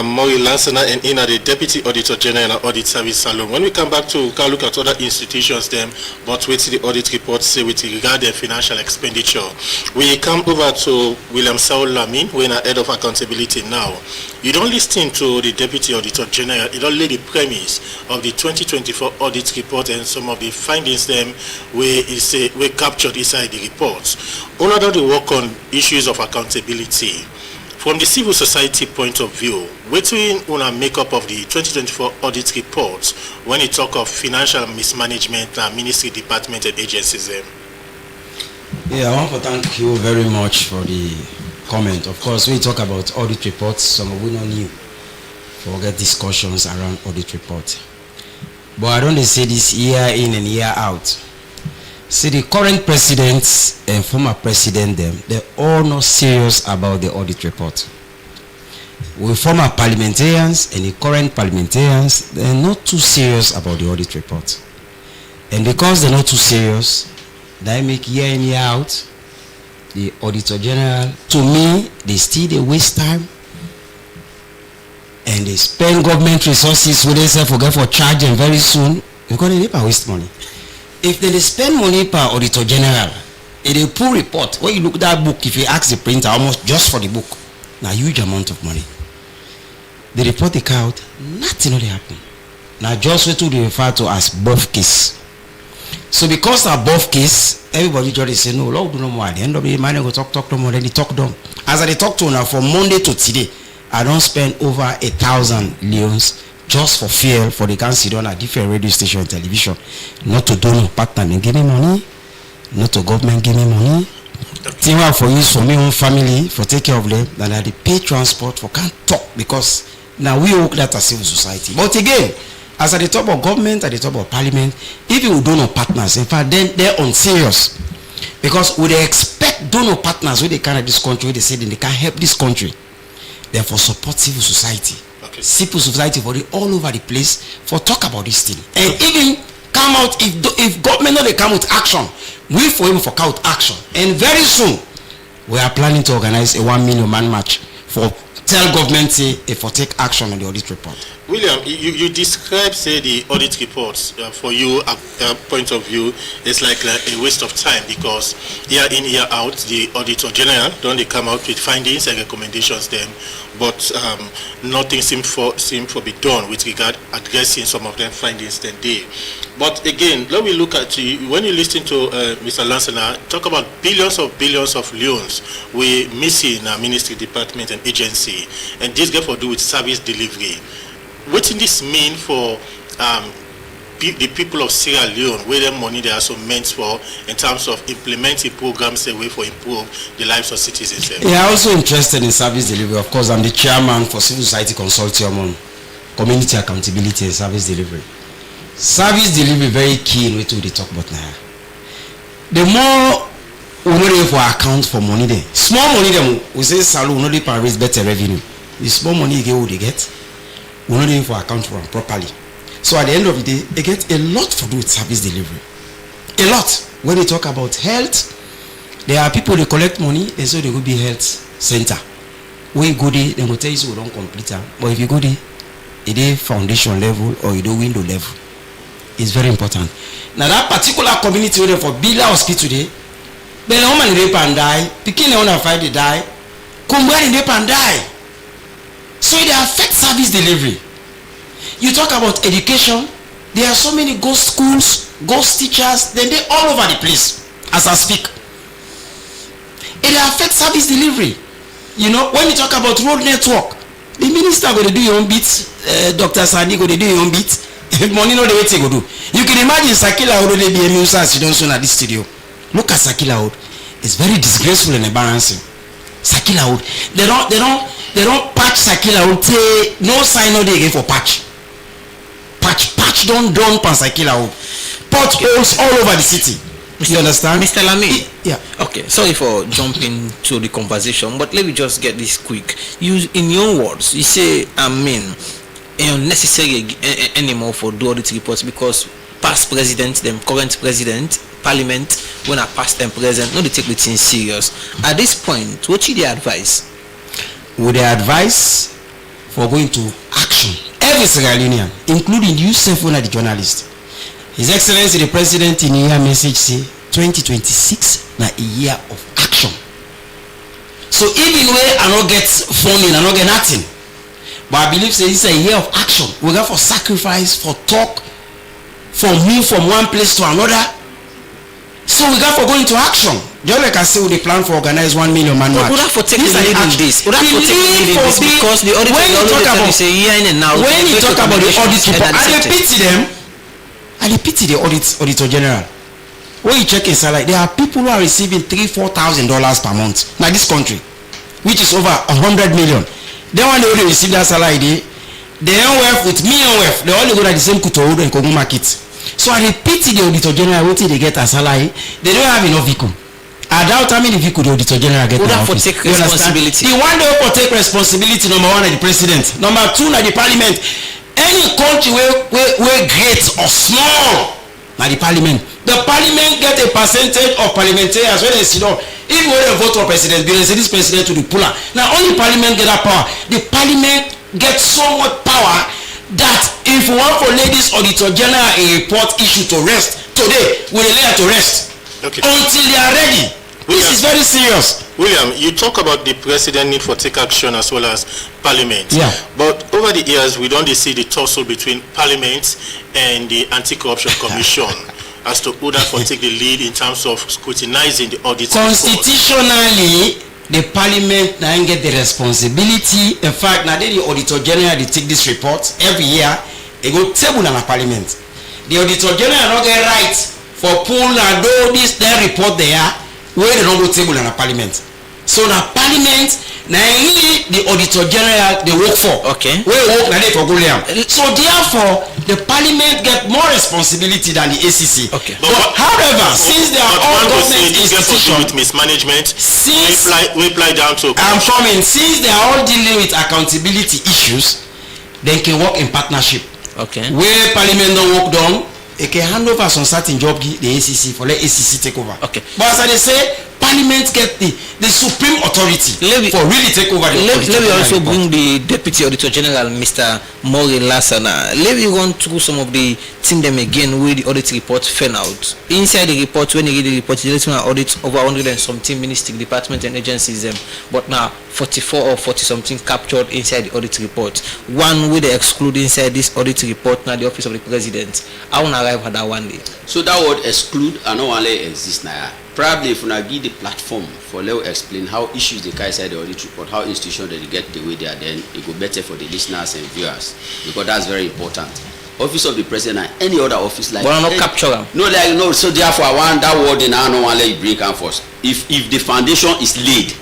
Maury Lansana and in the Deputy Auditor General and Audit Service Salon. When we come back to look at other institutions them, but with the audit report say with regard their financial expenditure, we come over to William Saul Lamin, who is head of accountability now. You don't listen to the Deputy Auditor General, you don't lay the premise of the 2024 audit report and some of the findings them we captured inside the reports. Another the work on issues of accountability. From the civil society point of view, wetin una make up of the 2024 audit report when you talk of financial mismanagement and ministry, department and agencies? Yeah, I want to thank you very much for the comment. Of course, when you talk about audit reports, some of you not new forget discussions around audit report. But I don't say this year in and year out. See, the current presidents and former president, they're all not serious about the audit report. With former parliamentarians and the current parliamentarians, they're not too serious about the audit report. And because they're not too serious, they make year in, year out, the Auditor General, to me, they waste time and they spend government resources with themselves forget for charge and very soon, because they never waste money. If they spend money per Auditor General, in a poor report, when you look at that book, if you ask the printer almost just for the book, now huge amount of money. The report they count, nothing will happen. Now just what they refer to as buff case. So because of buff case, everybody just say no, Lord do no more. At the end of the money go talk no more, then they talk them. As I talk to now from Monday to today, I don't spend over 1,000 leons just for fuel for the can sit on a different radio station and television. Not to donor partner and give me money, not to government give me money. Thing for use for my own family, for take care of them, then I pay transport for can't talk because now we work that as civil society. But again, as at the top of government, at the top of parliament, if you donor partners, in fact then they're unserious. Because would they expect donor partners with the kind of this country, they say they can help this country. Therefore support civil society. Civil society for the all over the place for talk about this thing and even come out if government not they come with action, we for him for count action. And very soon we are planning to organize a 1 million man march for tell government say if for take action on the audit report. William, you describe say the audit reports for you point of view is like a waste of time because year in year out the Auditor General don't they come out with findings and recommendations then, but nothing seem for be done with regard addressing some of them findings then they. But again, let me look at when you listen to Mr. Lansana talk about billions of loans we missing our ministry, department and agency, and this got to do with service delivery. What does this mean for the people of Sierra Leone, where the money they are so meant for in terms of implementing programs a way for improve the lives of citizens? Yeah, I'm also interested in service delivery. Of course, I'm the chairman for Civil Society Consortium on Community Accountability and Service Delivery. Service delivery very key in what we talk about now. The more we know for account for money there, small money them we say salon we know they raise better revenue. The small money you get what they get, we know they for account for them properly. So at the end of the day, they get a lot to do with service delivery. A lot. When they talk about health, there are people they collect money and so they go be health center. When you go there, they will tell you so we don't complete them. But if you go there, it is foundation level or you do window level. It's very important. Now that particular community where for Bila hospital today, then the woman rape and die, picking the one fight they die, come where they rape and die. So it affects service delivery. You talk about education, there are so many ghost schools, ghost teachers, then they all over the place as I speak. It affects service delivery. You know, when you talk about road network, the minister going to do your own bits, Dr. Sani going to do your own bits. Money no the way to go do. You can imagine Sakila Hood they be a news as you don't soon at this studio. Look at Sakila Hood. It's very disgraceful and embarrassing. Sakila Hood. They don't they don't patch Sakila Hope. No sign no day again for patch. Patch don't done pan Sakila Hope. Potholes all over the city. You understand? Mr. Lamy? Yeah. Okay, sorry for jumping to the conversation, but let me just get this quick. You, in your words, you say, unnecessary anymore for do audit reports because past president, them current president, parliament, when I past and present, no, they take the thing serious. At this point, what should they advise? Would they advise for going to action? Every Sierra Leonean, including you, self-owner, the journalist. His Excellency the President in a year message say 2026 na a year of action. So even where I not get funding, I not get nothing. But I believe say this is a year of action. We got for sacrifice, for talk, for move from one place to another. So we got for going to action. Just like I say, we plan for organize 1 million man march. Would have for taking the lead in this? Would have for taking the lead in this because the auditor always say year in and now. When you talk about the audit report, I pity them. I pity the auditor general. When you check in salary, there are people who are receiving $3,000-4,000 per month. Now this country, which is over 100 million. Then when they only receive that salary, they don't work with me and work. They only go to the same Kutowood and Kogu market. So I pity the auditor general waiting they get a salary. They don't have enough vehicle. I doubt how many vehicle the auditor general get in office. Take responsibility. The one day will take responsibility. Number one, the president. Number two, the parliament. Any country where great or small, now the parliament get a percentage of parliamentarians when they sit down. If we vote for president, they say this president to the puller. Now only parliament get that power. The parliament gets so much power that if we want for ladies auditor general a report issue to rest today, we lay her to rest until they are ready. William, this is very serious. William, you talk about the president need for take action as well as parliament. Yeah. But over the years, we don't see the tussle between parliament and the anti-corruption commission as to who that for take the lead in terms of scrutinizing the audit. Constitutionally, the parliament now get the responsibility. In fact, now the auditor general they take this report every year. They go table on a parliament. The auditor general not get right for pull and do this their report there. Where they don't go table in a parliament. So now parliament, now the auditor general they work for. Okay. Where work now they for William. So therefore, the parliament get more responsibility than the ACC. Okay. But however, since they are all government institutions with mismanagement, since we apply down to. I'm coming. Since they are all dealing with accountability issues, they can work in partnership. Okay. Where parliament don't work down, it can hand over some certain job the ACC for let ACC take over. Okay. But as I say, parliament get the supreme authority for really take over the Let me also bring the deputy auditor general, Mr. Maury Lassana. Let me run through some of the things them again where the audit report fell out. Inside the report, when you read the report, you let me audit over 100 and something ministry, department and agencies them. But now 44 or 40 something captured inside the audit report. One way they exclude inside this audit report now the office of the president. I want to arrive at that one day. So that word exclude and not only exist now. Probably if we give the platform for let explain how issues they carry inside the audit report, how institutions they get the way they are, then it go better for the listeners and viewers because that's very important. Office of the president and any other office like. But not capture them. No, like no. So therefore, I want that word in I don't want to let you bring come first. If the foundation is laid,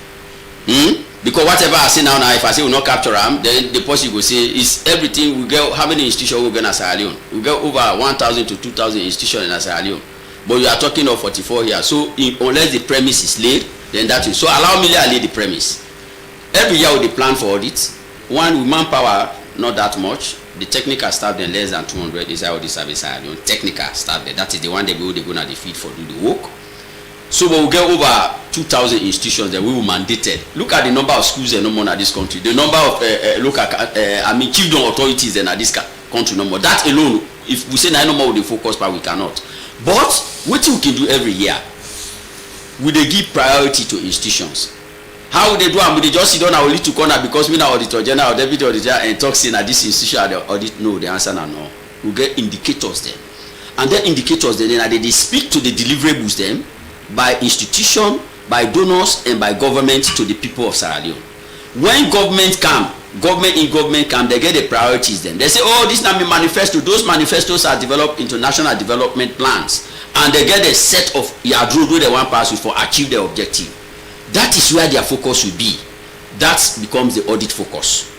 because whatever I say now, if I say we not capture them, then the person will say is everything we get. How many institutions we get in Sierra Leone? We get over 1,000 to 2,000 institutions in Sierra Leone. But you are talking of 44 here. So unless the premise is laid, then that is. So allow me to lay the premise. Every year we plan for audits. One with manpower, not that much. The technical staff then less than 200 is how the service are. Technical staff there. That is the one they go to the field for do the work. So we will get over 2,000 institutions that we will mandated. Look at the number of schools and no more in this country. The number of chiefdom authorities in this country no more. That alone, if we say no more with the focus, but we cannot. But what we can do every year, we they give priority to institutions. How would they do? Would they just sit down and lead to corner because we now auditor general or deputy auditor and talk saying that this institution are the audit? No, the answer is no. We get indicators then, and then indicators then they speak to the deliverables then by institution, by donors, and by government to the people of Sierra Leone. When government come, they get the priorities then. They say, oh, this now manifesto. Those manifestos are developed into national development plans. And they get a set of yardroad where they want pass with for achieve their objective. That is where their focus will be. that becomes the audit focus.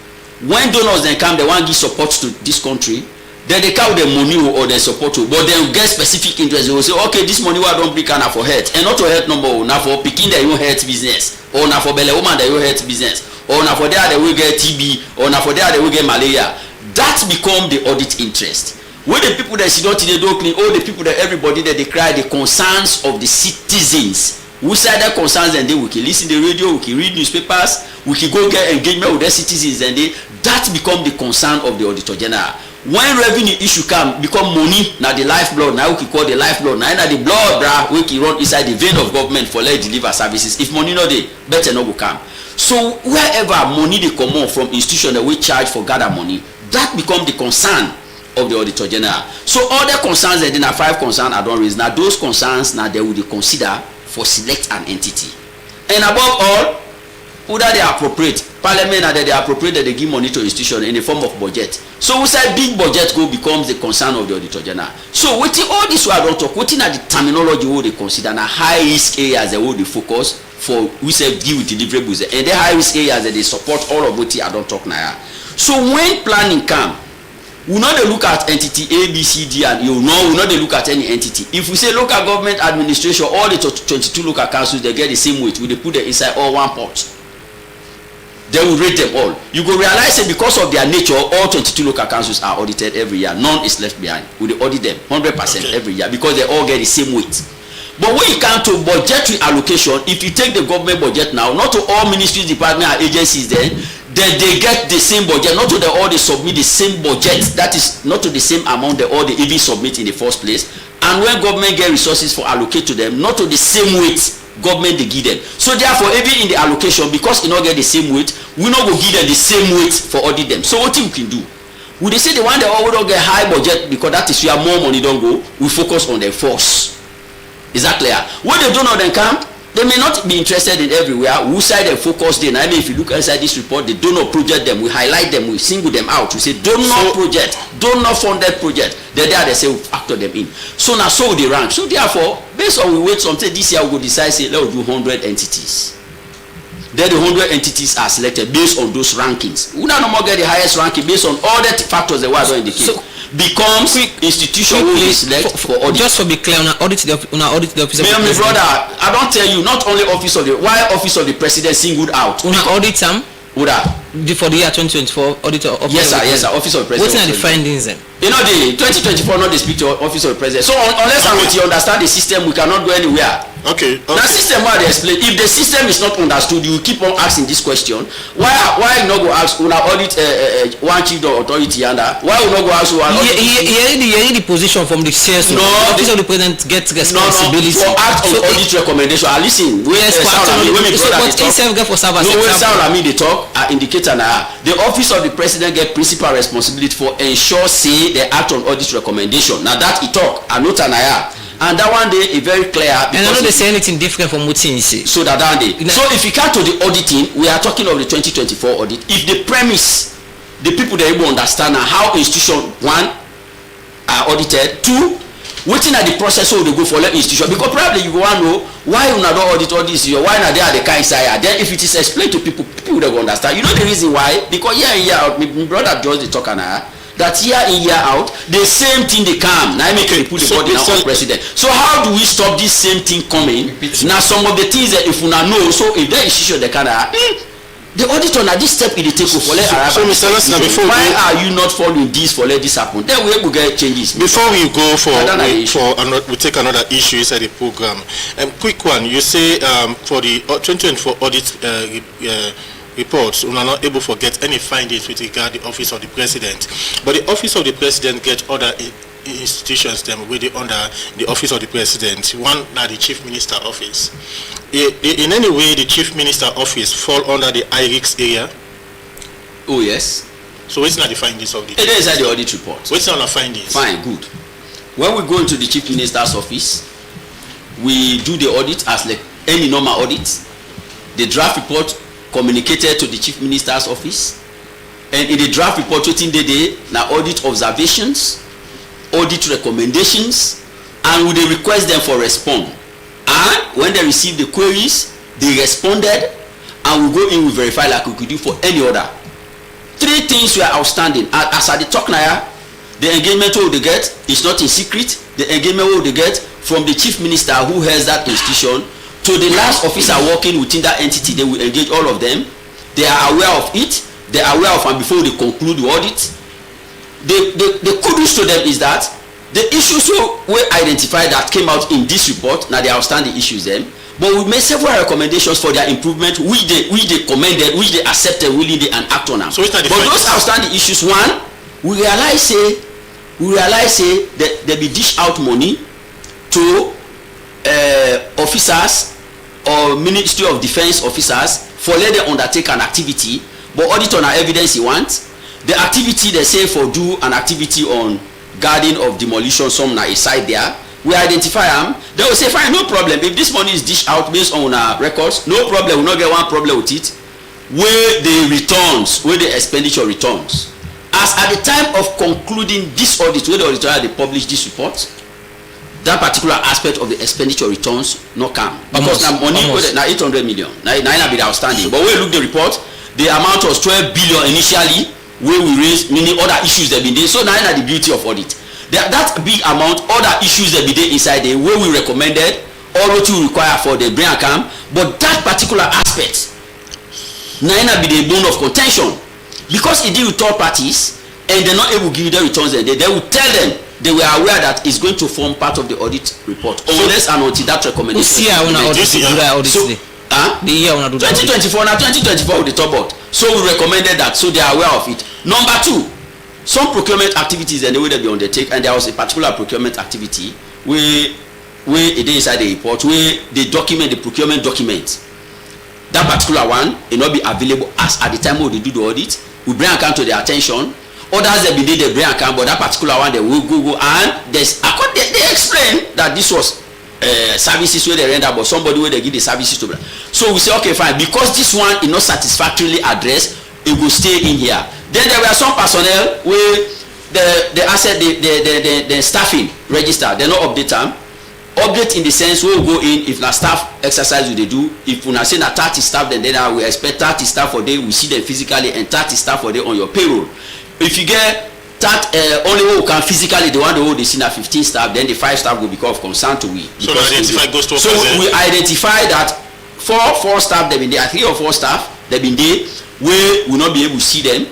When donors then come, they want to give support to this country, then they count the money or the support to, but then get specific interest. They will say, okay, this money I don't bring can for health, and not to health number, now for picking their own health business, or now for belly woman their own health business, or now for there they will get TB, or now for there they will get malaria. That become the audit interest. When the people that sit down today don't clean, all the people that everybody that they cry the concerns of the citizens. We say that concerns, and then we can listen to the radio, we can read newspapers, we can go get engagement with their citizens, and that become the concern of the Auditor General. When revenue issue come, become money, now the lifeblood, now we can call the lifeblood, now the blood we can run inside the vein of government for let deliver services. If money not there, better not go come. So wherever money they come on from institution that we charge for gather money, that become the concern of the Auditor General. So all the concerns, and then 5 concerns I don't raise. Now those concerns now they will consider for select an entity. And above all, whether they appropriate, Parliament that they appropriate that they give money to institution in the form of budget. So we say big budget go becomes the concern of the Auditor General. So waiting all this I don't talk, waiting at the terminology what they consider now high risk areas they will focus for we say give deliverables, and the high risk areas that they support all of what I don't talk now. So when planning come, we not they look at entity A, B, C, D, and we not they look at any entity. If we say local government administration, all the 22 local councils, they get the same weight. We they put them inside all one pot. They will rate them all. You go realize that because of their nature, all 22 local councils are audited every year. None is left behind. We they audit them 100% every year because they all get the same weight. But when you come to budgetary allocation, if you take the government budget now, not to all ministries, departments, and agencies then they get the same budget, not to the all they submit the same budget, that is not to the same amount they all they even submit in the first place. And when government get resources for allocate to them, not to the same weight government they give them. So therefore, even in the allocation, because you not get the same weight, we not go give them the same weight for audit them. So what we can do? We they say the one that always don't get high budget because that is where more money don't go, we focus on their force. Is that clear? When they don't know them come, they may not be interested in everywhere. We side and focus them. I mean, if you look inside this report, they do not project them. We highlight them. We single them out. We say, do not project. Do not funded project. They're there. They say, we factor them in. So now, so they rank. So therefore, based on we wait something, this year we will decide, say, let's do 100 entities. Then the 100 entities are selected based on those rankings. We now no more get the highest ranking based on all the factors that were indicate. So, becomes institution will select for audit. Just for be clear, on audit the office of the president. Brother, I don't tell you, not only office of the president singled out. Una audit them before the year 2024 auditor of yes sir, office of the president. What are the findings then? You know, the 2024 not they speak to office of the president. So unless I want to understand the system, we cannot go anywhere. Okay. That system why they explain. If the system is not understood, you keep on asking this question. Why you not go ask una audit one chief authority and why you not go ask one? Here the position from the CS. No, the office of the president gets responsibility. For act on audit recommendation. Listen, yes, they talk indicator now. The office of the president get principal responsibility for ensure say they act on audit recommendation. Now that he talk, I note and that one day is very clear. And I know they say anything different from what you say. So that day. So if you come to the auditing, we are talking of the 2024 audit. If the premise, the people that able understand how institution one are audited, two, waiting at the process so they go for let institution because probably you want to know why you not audit all this year, why not they are the kind side. Then if it is explained to people they will understand. You know the reason why? Because year in year out, my brother George the talk and that year in year out the same thing they come now make they put the body now on president. So how do we stop this same thing coming? Now some of the things that if we not know, so if they institution they can the auditor now this step in the take for let so Mr. Lassina, before why are you not following this for let this happen? Then we will get changes. Before we go we take another issue inside the program. Quick one, you say for the 2024 audit reports, we are not able to get any findings with regard to the office of the president. But the office of the president get other institutions them with under the office of the president. One now the chief minister office. In any way, the chief minister office fall under the IRIX area. Oh yes. So what's not the findings of the? It is at the audit report. What's not the findings? Fine, good. When we go into the chief minister's office, we do the audit as like any normal audit. The draft report communicated to the chief minister's office, and in the draft report waiting the now audit observations, audit recommendations, and we request them for response. And when they received the queries, they responded, and we go in, we verify like we could do for any other. 3 things were outstanding. As at the talk now, the engagement what they get is not in secret. The engagement what they get from the chief minister who has that institution to the last officer working within that entity, they will engage all of them. They are aware of it. They are aware of, and before they conclude the audit, the kudos to them is that the issues we identified that came out in this report, now the outstanding issues then, but we made several recommendations for their improvement, which they commended, which they accepted willingly and act on them. So but those outstanding issues, one, we realize that they be dish out money to officers or Ministry of Defense officers for let them undertake an activity, but audit on our evidence you want. The activity they say for do an activity on guarding of demolition, some na a side there. We identify them. They will say, fine, no problem. If this money is dished out based on our records, no problem. We'll not get one problem with it. Where the returns, where the expenditure returns. As at the time of concluding this audit, where the auditor they publish this report, that particular aspect of the expenditure returns not come. Because now money now 800 million. Now be the outstanding. But when you look the report, the amount was 12 billion initially, where we raised many other issues that been there. So now the beauty of audit. That big amount, other issues that be there inside there, where we recommended, all what you require for the brain account, but that particular aspect, now be the bone of contention. Because it deal with third parties, and they're not able to give you the returns, and they will tell them, they were aware that it's going to form part of the audit report. Unless and until that recommendation. So, 2024 now 2024 with the top board. So we recommended that, so they are aware of it. Number 2, some procurement activities and the way that they undertake, and there was a particular procurement activity where it is inside the report where they document the procurement document. That particular one will not be available as at the time when they do the audit. We bring account to their attention. Others that be did they bring account, but that particular one they will go and they explain that this was services where they render, but somebody where they give the services to them. So we say, okay, fine, because this one is not satisfactorily addressed, it will stay in here. Then there were some personnel where the asset, the staffing register, they not update them. Update in the sense we will go in if na staff exercise they do. If we say na 30 staff, then we expect 30 staff for day. We see them physically and 30 staff for day on your payroll. If you get that only who can physically the one who they see na 15 staff, then the 5 staff will become of concern to we. So we identify that 4 staff they've been there, 3 or 4 staff they've been there where we will not be able to see them.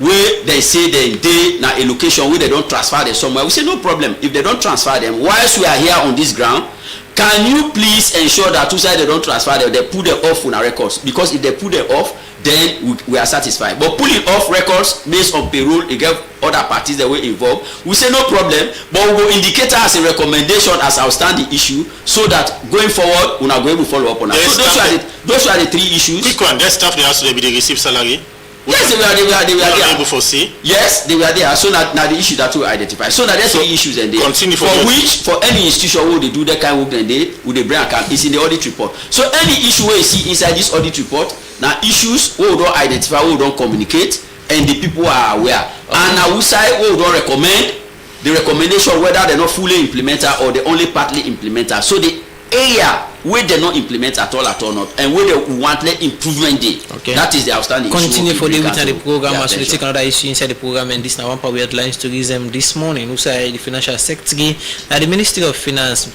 Where they say they na a location where they don't transfer them somewhere, we say no problem. If they don't transfer them, whilst we are here on this ground, can you please ensure that two sides they don't transfer them, they put them off on our records? Because if they put them off, then we are satisfied. But pulling off records based on payroll, you get other parties that were involved, we say no problem, but we will indicate as a recommendation as outstanding issue, so that going forward we are going to follow up on that. So those are the 3 issues. Quick one, that staff they also they receive salary. Yes, they were there. Able for see? Yes, they were there. So now the issue that we identify. So now there's 3 issues and they for any institution who they do that kind of work, then they with the brain account is in the audit report. So any issue where you see inside this audit report, now issues who don't identify, who don't communicate, and the people are aware. Okay. And now we say who don't recommend the recommendation whether they're not fully implemented or they only partly implemented. So the area where they not implement at all not, and where they want let improvement day. Okay. That is the outstanding continue for the program as we take another issue inside the program, and this now one part we headlines to tourism this morning. We say the financial sector now the Ministry of Finance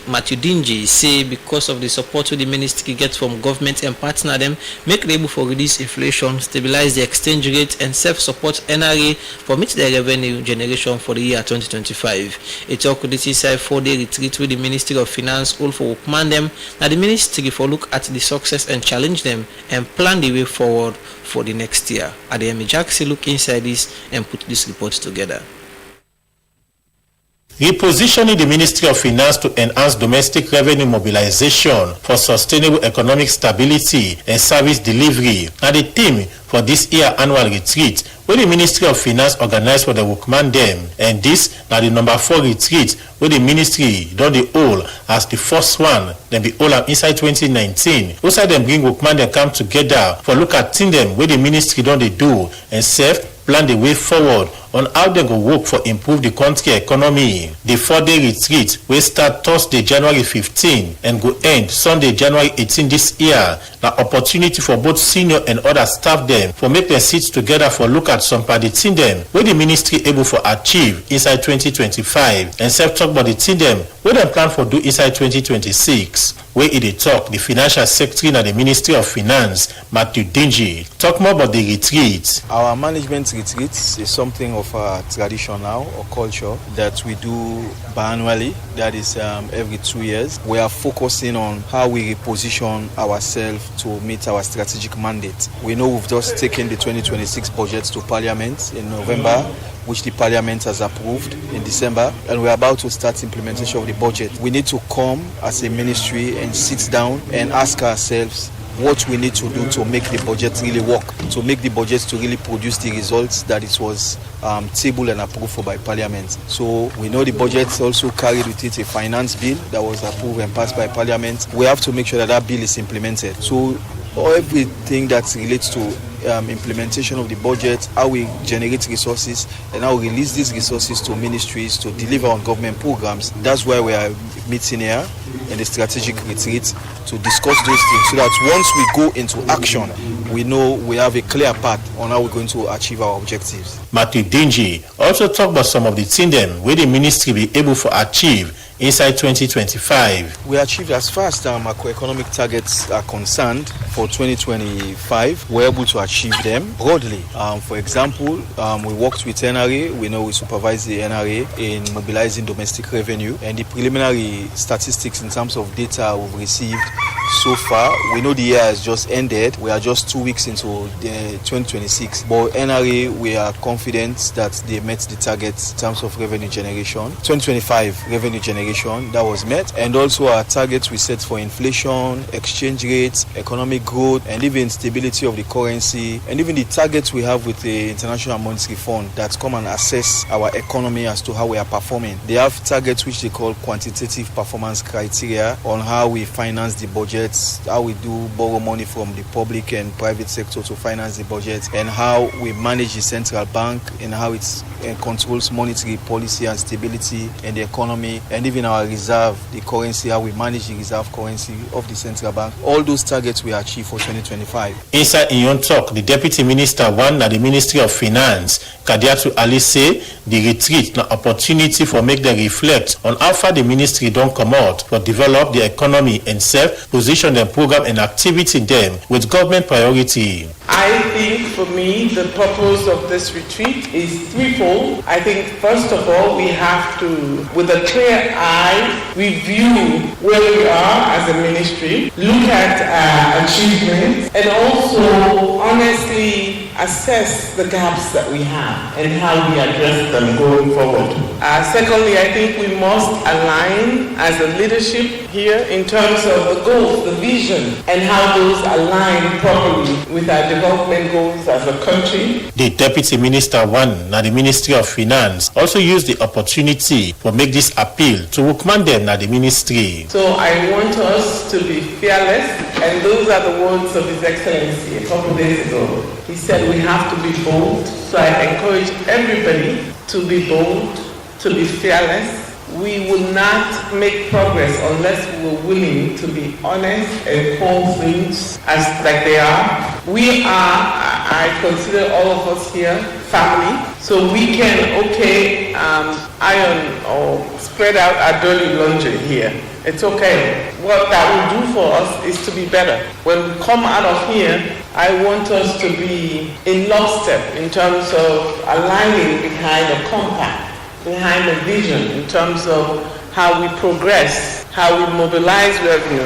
Matthew Dingy say because of the support the ministry gets from government and partner them make them able for reduce inflation, stabilize the exchange rate and self-support NRA for meet their revenue generation for the year 2025. It talk this is a 4-day retreat with the Ministry of Finance all for command them. Now the ministry for look at the success and challenge them and plan the way forward for the next year. Adeyemi Jackson look inside this and put this report together. Repositioning the Ministry of Finance to enhance domestic revenue mobilization for sustainable economic stability and service delivery are the theme for this year annual retreat where the Ministry of Finance organized for the workman them, and this now the number 4 retreat where the ministry done the whole as the first one, then the whole inside 2019. Also them bring workman them come together for look at thing them where the ministry done they do and serve plan the way forward on how they go work for improve the country economy. The 4-day retreat will start Thursday, January 15 and go end Sunday, January 18 this year. The opportunity for both senior and other staff them for make their seats together for look at some part the team them where the ministry able for achieve inside 2025 and self talk about the team them where they plan for do inside 2026. Where it talk the financial secretary and the Ministry of Finance, Matthew Dingy, talk more about the retreat. Our management retreats is something of a tradition now or culture that we do biannually. That is every 2 years. We are focusing on how we reposition ourselves to meet our strategic mandate. We know we've just taken the 2026 budget to Parliament in November, which the Parliament has approved in December, and we're about to start implementation of the budget. We need to come as a ministry and sit down and ask ourselves what we need to do to make the budget really work, to make the budget to really produce the results that it was tabled and approved for by Parliament. So we know the budget also carried with it a finance bill that was approved and passed by Parliament. We have to make sure that that bill is implemented. So everything that relates to implementation of the budget, how we generate resources and how we release these resources to ministries to deliver on government programs. That's why we are meeting here in the strategic retreat to discuss those things so that once we go into action, we know we have a clear path on how we're going to achieve our objectives. Matthew Dingy also talked about some of the things them where the ministry be able to achieve inside 2025. We achieved as far as our macroeconomic targets are concerned for 2025. We're able to achieve them broadly. For example, we worked with NRA. We know we supervise the NRA in mobilizing domestic revenue, and the preliminary statistics in terms of data we've received so far, we know the year has just ended. We are just 2 weeks into the 2026, but NRA, we are confident that they met the targets in terms of revenue generation. 2025 revenue generation that was met, and also our targets we set for inflation, exchange rates, economic growth, and even stability of the currency, and even the targets we have with the International Monetary Fund that come and assess our economy as to how we are performing. They have targets which they call quantitative performance criteria on how we finance the budgets, how we do borrow money from the public and private sector to finance the budget, and how we manage the central bank and how it controls monetary policy and stability in the economy, and even our reserve, the currency, how we manage the reserve currency of the central bank. All those targets we achieve for 2025. Inside in your talk, the Deputy Minister one at the Ministry of Finance, Kadiatu Ali, say the retreat an opportunity for make them reflect on how far the ministry don't come out for develop the economy and self-position them program and activity them with government priority. I think for me the purpose of this retreat is threefold. I think first of all we have to, with a clear eye, review where we are as a ministry, look at achievements, and also honestly assess the gaps that we have and how we address them going forward. Secondly, I think we must align as a leadership here in terms of the goals, the vision, and how those align properly with our development goals as a country. The Deputy Minister one at the Ministry of Finance also used the opportunity for make this appeal to workman them at the ministry. So I want us to be fearless, and those are the words of His Excellency a couple of days ago. He said we have to be bold, so I encourage everybody to be bold, to be fearless. We will not make progress unless we're willing to be honest and call things as like they are. We are, I consider all of us here, family, so we can, iron or spread out our dirty laundry here. It's okay. What that will do for us is to be better. When we come out of here, I want us to be in lockstep in terms of aligning behind a compact, behind a vision in terms of how we progress, how we mobilize revenue,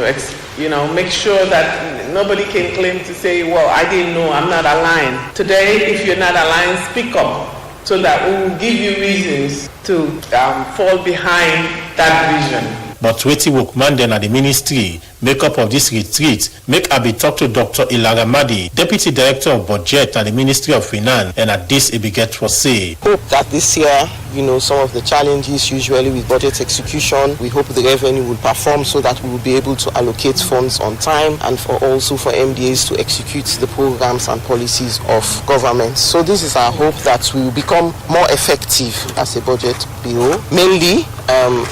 make sure that nobody can claim to say, well, I didn't know, I'm not aligned. Today, if you're not aligned, speak up so that we will give you reasons to fall behind that vision. But Weti Workman then at the ministry, make up of this retreat make I be talk to Dr. Ilara Madi, Deputy Director of Budget at the Ministry of Finance, and at this it be get for say. Hope that this year, some of the challenges usually with budget execution, we hope the revenue will perform so that we will be able to allocate funds on time and for MDAs to execute the programs and policies of government. So this is our hope that we will become more effective as a budget bureau, mainly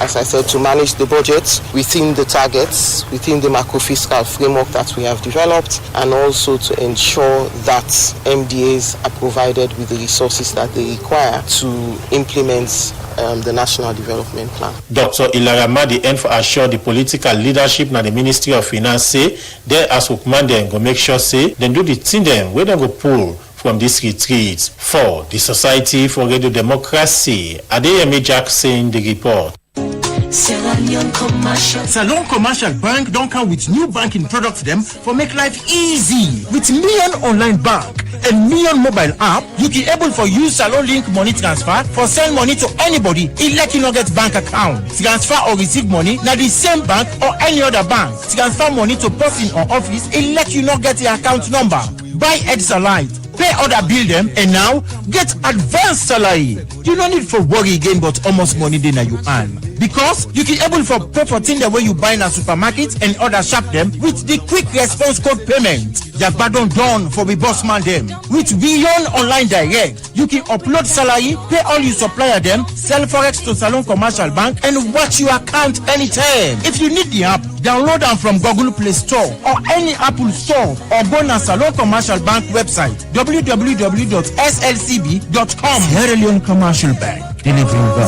as I said, to manage the budget within the targets, within the macro-fiscal framework that we have developed, and also to ensure that MDAs are provided with the resources that they require to implement the National Development Plan. Dr. Ilara Madi and for assure the political leadership na the Ministry of Finance say, they as Ukman them go make sure say, then do the thing them where they go pull from this retreat. For the Society for Radio Democracy, Adeyemi Jack saying the report. Salon Commercial Bank don't come with new banking products them for make life easy. With Million Online Bank and Million Mobile app, you can able for use Salon Link money transfer for send money to anybody. It let you not get bank account. Transfer or receive money na the same bank or any other bank. Transfer money to person or office. It let you not get the account number. Buy Ed's Allied. Pay other bill them and now get advanced salary. You don't need for worry again but almost money then you earn. Because you can able for pay for things the way you buy in a supermarket and other shop them with the quick response code payment. Yagbadon done for the boss man them. With Beyond Online Direct, you can upload salary, pay all your supplier them, sell forex to Salon Commercial Bank and watch your account anytime. If you need the app, download them from Google Play Store or any Apple Store or go to Salon Commercial Bank website www.slcb.com. Sierra Leone Commercial Bank, delivering well.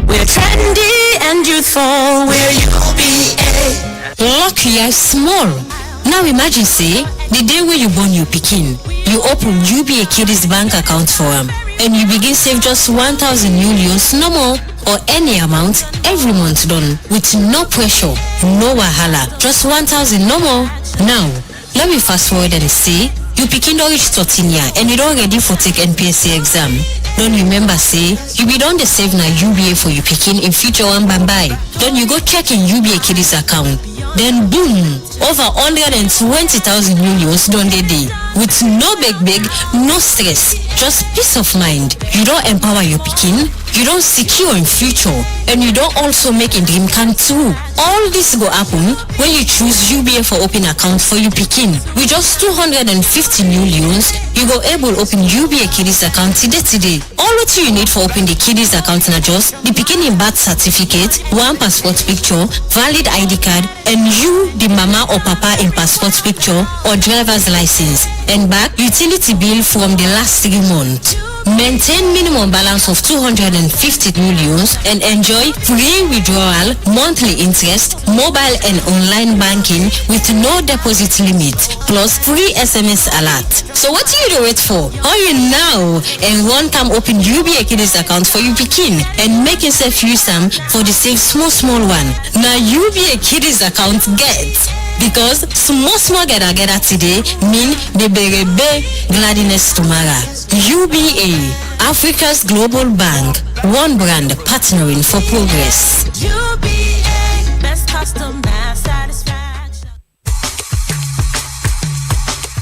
We're trendy and youthful. We're UBA. Lucky I small. Now imagine say the day when you born your pikin, you open UBA Kiddies bank account for him, and you begin save just 1,000 euros, no more, or any amount every month done with no pressure, no wahala, just 1,000 no more. Now let me fast forward and say you pikin don reach 13 years and you don ready for take NPSC exam. Don't remember say you be don dey save na UBA for your pikin in future one bye. Then you go check in UBA Kiddies account. Then boom, over 120,000 euros don dey day with no big, no stress, just peace of mind. You don't empower your pikin, you don't secure in future, and you don't also make a dream come true. All this go happen when you choose UBA for open account for your pikin. With just 250 millions, you go able open UBA Kiddies account today. All what you need for open the Kiddies account na just the pikin in birth certificate, one passport picture, valid ID card, and you, the mama or papa in passport picture or driver's license, and back utility bill from the last 3 months. Maintain minimum balance of 250 millions and enjoy free withdrawal, monthly interest, mobile and online banking with no deposit limit, plus free SMS alert. So what do you wait for? Hurry now and one time open UBA Kiddies account for your pikin and make yourself use them for the save small one. Now UBA Kiddies account get. Because small gather today mean the berebe gladness tomorrow. UBA, Africa's global bank, one brand partnering for progress. UBA, best customer satisfaction.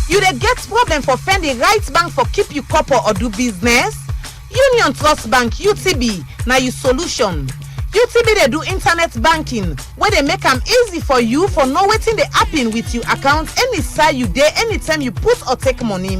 You dey get problem for find the right bank for keep you couple or do business? Union Trust Bank UTB na your solution. UTB they do internet banking where they make them easy for you for know wetin dey happen with your account any side you dey anytime you put or take money.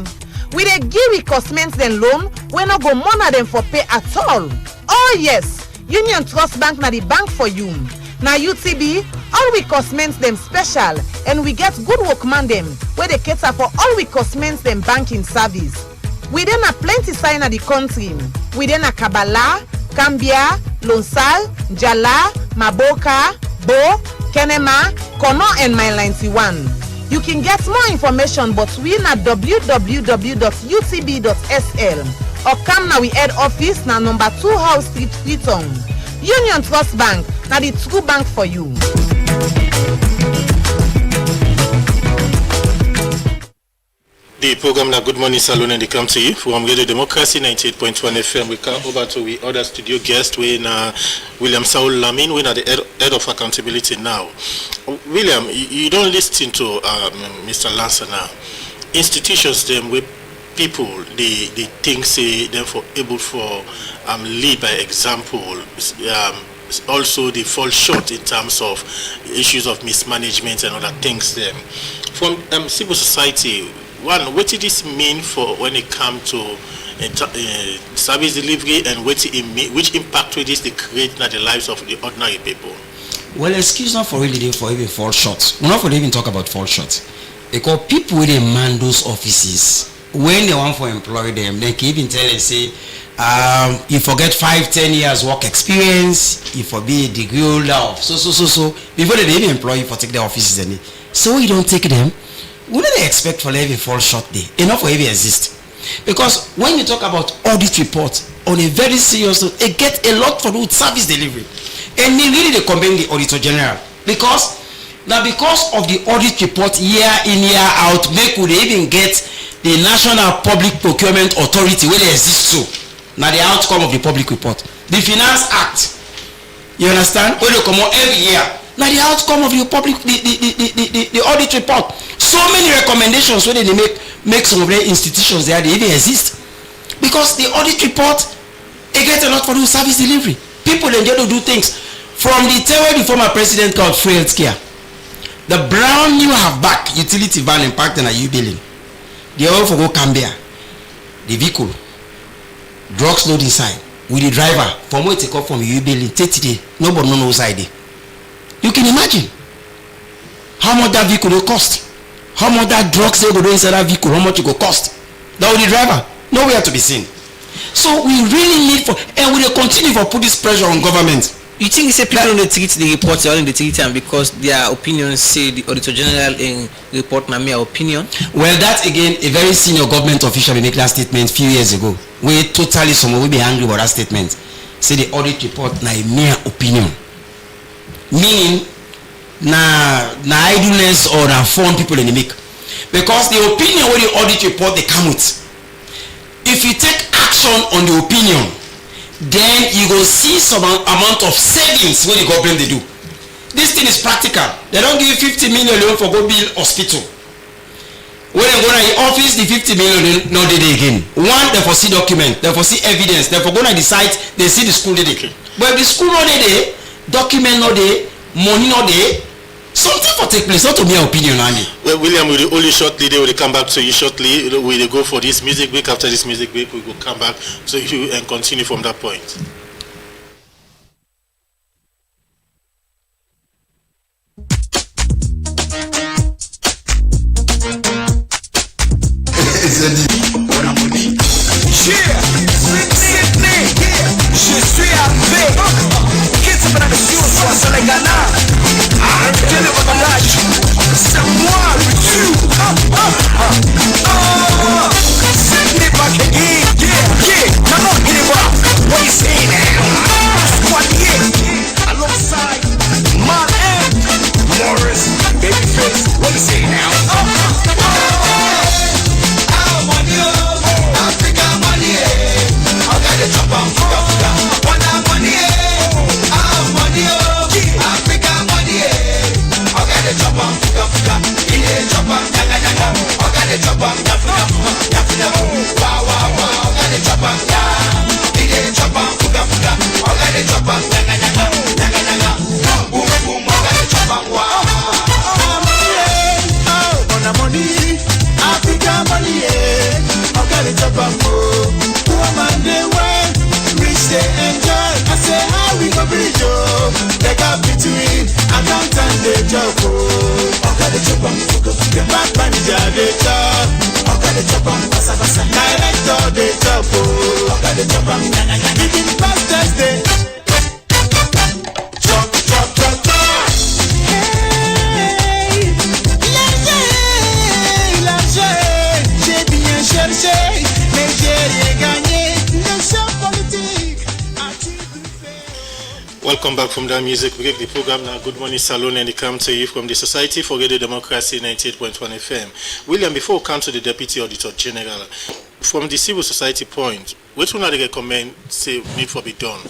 We dey give reimbursement then loan we no go monitor them for pay at all. Oh yes, Union Trust Bank na the bank for you. Na UTB all reimbursements them special and we get good workman them where they cater for all reimbursements them banking service. We then a plenty sign of the country. We then a Kabbalah, Cambia, Lonsal, Jala, Maboka, Bo, Kenema, Kono and Mile 91. You can get more information but we na www.utb.sl or come na we head office na number 2 House Street, Freetown. Union Trust Bank na the true bank for you. The program na Good Morning Salon and they come to you from Radio Democracy 98.1 FM. We come over to the other studio guest, we na William Saul Lamin, we na the head of accountability now. William, you don't listen to Mr. Lancer now. Institutions them with people they think say them for able for lead by example. Also they fall short in terms of issues of mismanagement and other things them. From civil society, one, what did this mean for when it comes to service delivery, and which impact will this they create in the lives of the ordinary people? Well, excuse not for really for even fall short. We're not for even talk about fall short. Because people will man those offices when they want to employ them, they can even tell and say, you forget 5-10 years work experience, you for be a degree holder of so before they even employ you for take their offices any. So you don't take them. What do they expect for even fall short day? Enough for even exist. Because when you talk about audit report on a very serious note, it get a lot for do with service delivery. And they really they commend the Auditor General. Because of the audit report year in year out, make would even get the National Public Procurement Authority where they exist so. Now the outcome of the public report. The Finance Act. You understand? Where they come out every year. Now the outcome of your public the audit report. So many recommendations where they make some of their institutions there they even exist. Because the audit report it gets a lot for the service delivery. People enjoy to do things. From the time where the former president called free healthcare, the brand new halfback utility van impact on a U-billing. They all for go Cambia. The vehicle. Drugs load inside. With the driver. From where it take off from U-billing. 30 days. Nobody knows ID. You can imagine how much that vehicle will cost. How much that drugs they go do inside that vehicle. How much it will cost. That with the driver. Nowhere to be seen. So we really need for, and we will continue to put this pressure on government. You think it's a people only treat the reports, they only treat them because their opinions say the Auditor General in report na mere opinion? Well, that again, a very senior government official make that statement few years ago. We totally someone will be angry about that statement. Say the audit report na a mere opinion. Meaning na idleness or na phone people in the make. Because the opinion where the audit report they come with. If you take action on the opinion, then you go see some amount of savings when the government they do. This thing is practical. They don't give you 50 million for go build hospital. When they go to the office, the 50 million no they again. One, they for see document, they for see evidence, they for go to the site, they see the school they. But if the school no they, document no they, money no they, something for take place, not to be an opinion only. Well, William, we will only shortly, they will come back to you shortly. We will go for this music break. After this music break, we will come back to you and continue from that point. Welcome back from that music break. The program now, Good Morning Salon, and it comes to you from the Society for Radio Democracy 98.1 FM. William, before we come to the Deputy Auditor General, from the civil society point, which one are they recommend say need for be done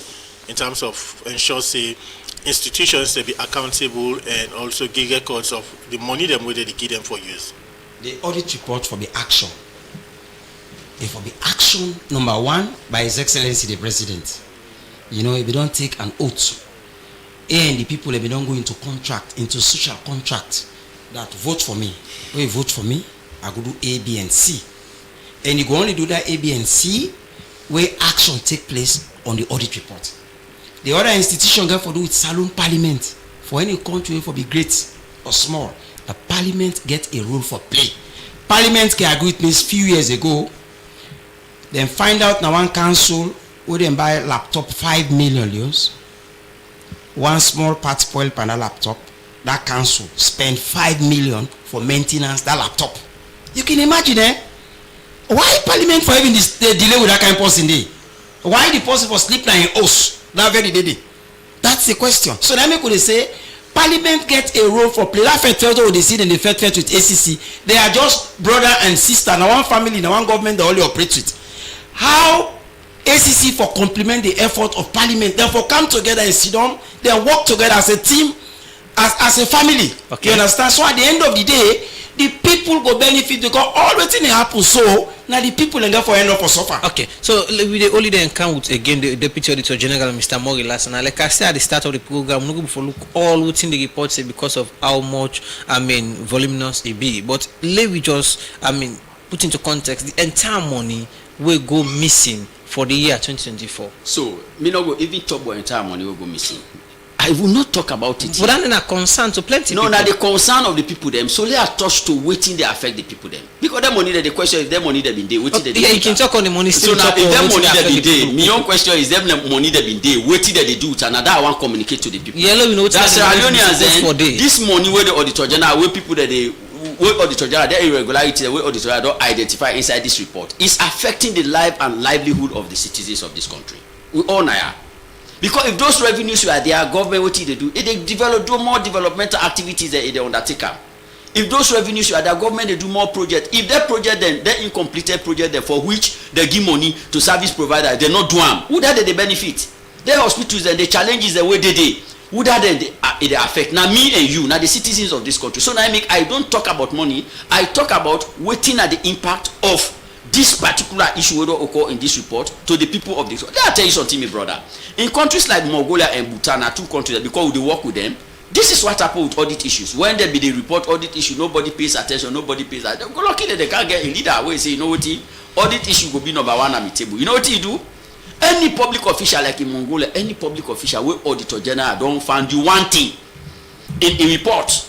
in terms of ensure say institutions they be accountable and also give records of the money them where they give them for use? The audit report for the action. It for the action number one by His Excellency the President. You know, if you don't take an oath, and the people if you don't go into contract, into social contract, that vote for me. When you vote for me, I go do A, B, and C. And you go only do that A, B, and C where action take place on the audit report. The other institution got to do with saloon parliament. For any country, for be great or small, the parliament get a role for play. Parliament can agree with me a few years ago. Then find out now one council who then buy laptop 5 million euros. One small part spoil panel laptop. That council spend 5 million for maintenance that laptop. You can imagine, why parliament for even this delay with that kind of person day? Why the person for sleep now in house that very day? That's the question. So let me could say parliament get a role for play. That federal they see in the federal with ACC. They are just brother and sister. Now one family, now one government they only operate with. How ACC for complement the effort of parliament, therefore come together and sit down, then work together as a team, as a family. Okay. You understand? So at the end of the day, the people go benefit because all the thing happen. So now the people and therefore end up for suffer. Okay, so we only then come with again the Deputy Auditor General, Mr. Mori Lassen. Like I said at the start of the program, we're going to look all within the report say because of how much voluminous it be. But let we just put into context the entire money will go missing for the year 2024. So me not go even talk about entire money will go missing. I will not talk about it. But then a concern to plenty. No, now the concern of the people them. So they are touched to waiting they affect the people them. Because that money that the question if that money they been there, waiting they. Yeah, you can talk on the money. So now if that money they been there, my own question is that money they been there, waiting that they do it, and now that I want to communicate to the people. Yeah, you know that's this money where the auditor general, where people that they. Where auditor general, there irregularity, where auditor general don't identify inside this report is affecting the life and livelihood of the citizens of this country. We all know. Because if those revenues were there, government what they do, they do more developmental activities they undertake. If those revenues were there, government they do more projects. If that project then that incompleted project then for which they give money to service provider, they not do them. Who that they benefit? Their hospitals and the challenges the way they who that then they affect now me and you now the citizens of this country. So now I don't talk about money, I talk about waiting at the impact of this particular issue will occur in this report to the people of this. I'll tell you something, my brother. In countries like Mongolia and Bhutan are two countries that because we work with them, this is what happens with audit issues. When there be the report audit issue, nobody pays attention, nobody pays attention. Go lucky that they can't get a leader away say, you know what, audit issue will be number one on the table. You know what you do? Any public official like in Mongolia, any public official where auditor general don't find you one thing in a report.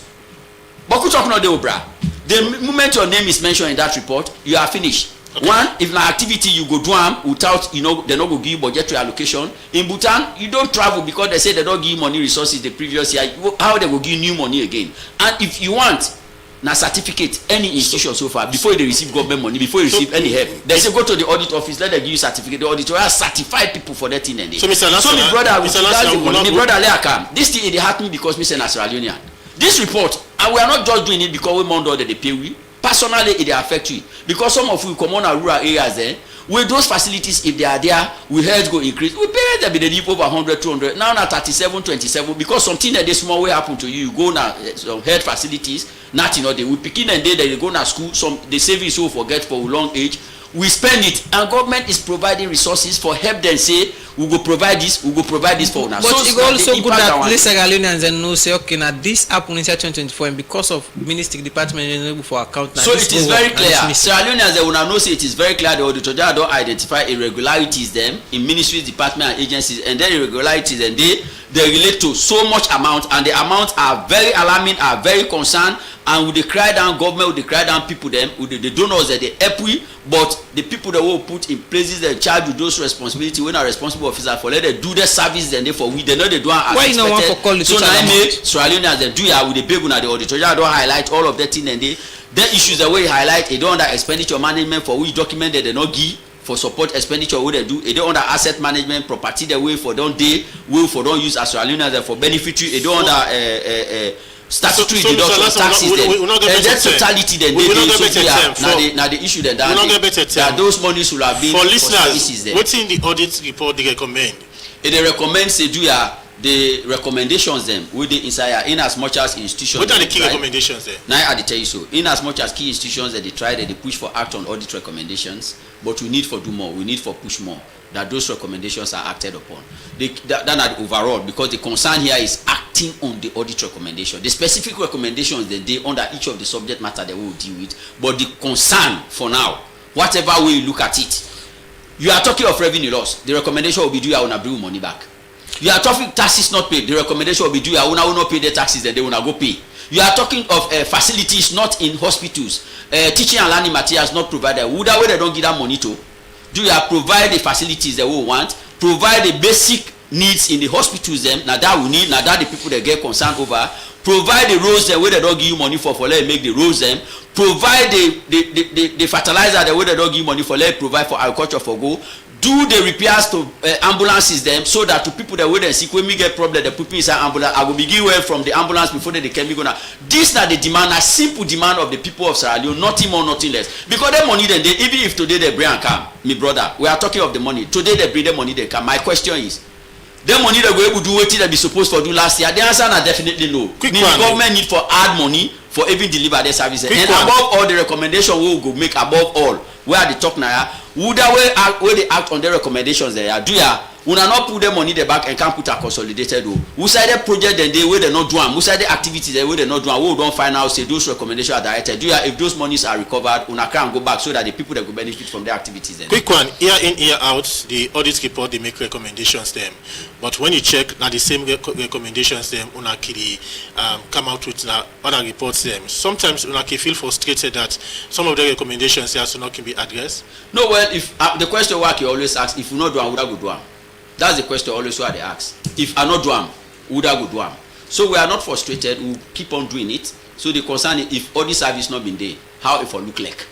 But who talk now the Obra? The moment your name is mentioned in that report, you are finished. Okay. One, if an activity you go do them without, they're not going to give you budgetary allocation. In Bhutan, you don't travel because they say they don't give money resources the previous year. How they will give new money again? And if you want now certificate any institution so far before they receive government money, before you receive any help, they say go to the audit office, let them give you certificate. The auditor has certified people for that thing and so Mr. Nasser, my brother, this thing it happened because Mr. Nasser Leonian. This report, and we are not just doing it because we mount that they pay we. Personally, it affects you because some of you come on our rural areas there. With those facilities, if they are there, we health go increase. We pay them they live over 100, 200. Now 37, 27 because something that this small way happen to you. You go now some health facilities, nothing. They will pick in and they go now school. Some the savings you forget for a long age. We spend it, and government is providing resources for help them say we go provide this for now. But so it's also good that the Sierra Leoneans and know say okay now this happen in 2024 and because of ministry department able for account. So it is very clear. Sierra Leoneans they will now know say it is very clear the auditor general don't identify irregularities them in ministries, department and agencies, and then irregularities and they relate to so much amount, and the amounts are very alarming, are very concerned, and with the cry down government, with the cry down people them, with the donors that they help we, but the people that will put in places that charge with those responsibility when are responsible officers for let them do their service and therefore we they know they do as why expected. You know one for call the so now I make Sierra Leoneans they do ya with the people na the auditor general don't highlight all of that thing and the issues that we highlight they don't under expenditure management for which document that they not give for support expenditure wey dem do e dey under asset management property the way for don dey wey for don use as Sierra Leoneans for benefitary e dey under statutory deduction taxes dem that totality dem dey na the issue dem that those monies will have been for listeners wetin the audit report dey recommend. e dey recommend say do ya the recommendations dem wey dey inside in as much as institutions. What are the key recommendations there? Now I dey tell you so. In as much as key institutions they try, they push for act on audit recommendations, but we need for do more. We need for push more that those recommendations are acted upon. That are the overall, because the concern here is acting on the audit recommendation. The specific recommendations that they under each of the subject matter they will deal with, but the concern for now, whatever way you look at it, you are talking of revenue loss. The recommendation will be do you want to bring money back. You are talking taxes not paid. The recommendation will be do you will not pay the taxes, then they will not go pay. You are talking of facilities not in hospitals, teaching and learning materials not provided. Would that way they don't give that money to? Do you provide the facilities they will want? Provide the basic needs in the hospitals them. Now that we need. Now that the people they get concerned over. Provide the roads the way they don't give you money for let make the roads them. Provide the fertilizer the way they don't give you money for let provide for agriculture for go. Do the repairs to ambulances them so that to people that wait and see when we get problem the people inside ambulance I will begin well from the ambulance before they can be gonna. This are the demand, a simple demand of the people of Sierra Leone, nothing more, nothing less. Because the money then they even if today they bring and come, me brother, we are talking of the money. Today they bring the money they come. My question is, the money they go able to do what they be supposed to do last year. The answer is definitely no. The government need for add money for even deliver their services. And above all the recommendation we will go make above all where are the talk now. Would that way they act on their recommendations there? Do ya? We not put the money in the back and can't put a consolidated. Who side the project then they way they not do them? Who side the activities they way they not do them? We don't find out say those recommendations are directed. Do ya? If those monies are recovered, we can go back so that the people that will benefit from the activities. Then. Quick one, year in year out, the audit report they make recommendations them, but when you check now the same recommendations them, unaki come out with other reports them. Sometimes unaki feel frustrated that some of the recommendations also not can be addressed. No, well, if the question work you always ask, if you not do am, would I go do am? That's the question always why they ask. If I not do am, would I go do am? So we are not frustrated. We keep on doing it. So the concern is if all this service not been there, how it will look like.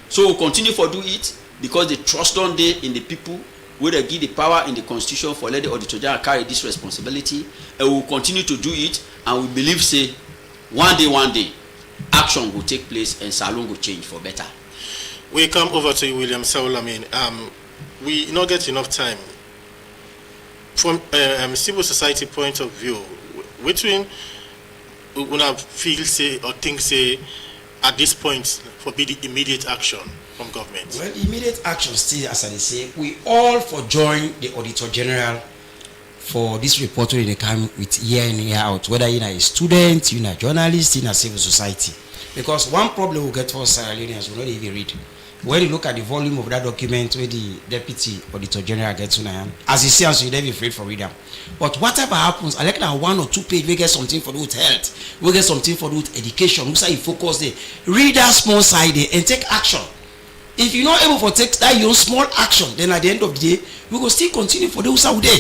So we continue for do it because the trust on there in the people, where they give the power in the constitution for let the Auditor General carry this responsibility, and we will continue to do it. And we believe say one day, action will take place and Salone will change for better. We come over to you, William Saulamin. We not get enough time. From civil society point of view, between una feel say or think say at this point for be the immediate action from government? Well, immediate action still, as I say, we all for join the Auditor General for this report when they come with year in year out, whether you're a student, you're a journalist, you're a civil society. Because one problem we get for Sierra Leoneans, we not even read. When you look at the volume of that document where the Deputy Auditor General gets on hand, as you see, so you're never afraid for reading. But whatever happens, I like that 1 or 2 page, we get something for the health, we get something for the education, we say you focus there. Read that small side there and take action. If you're not able to take that your small action, then at the end of the day, we will still continue for those out there.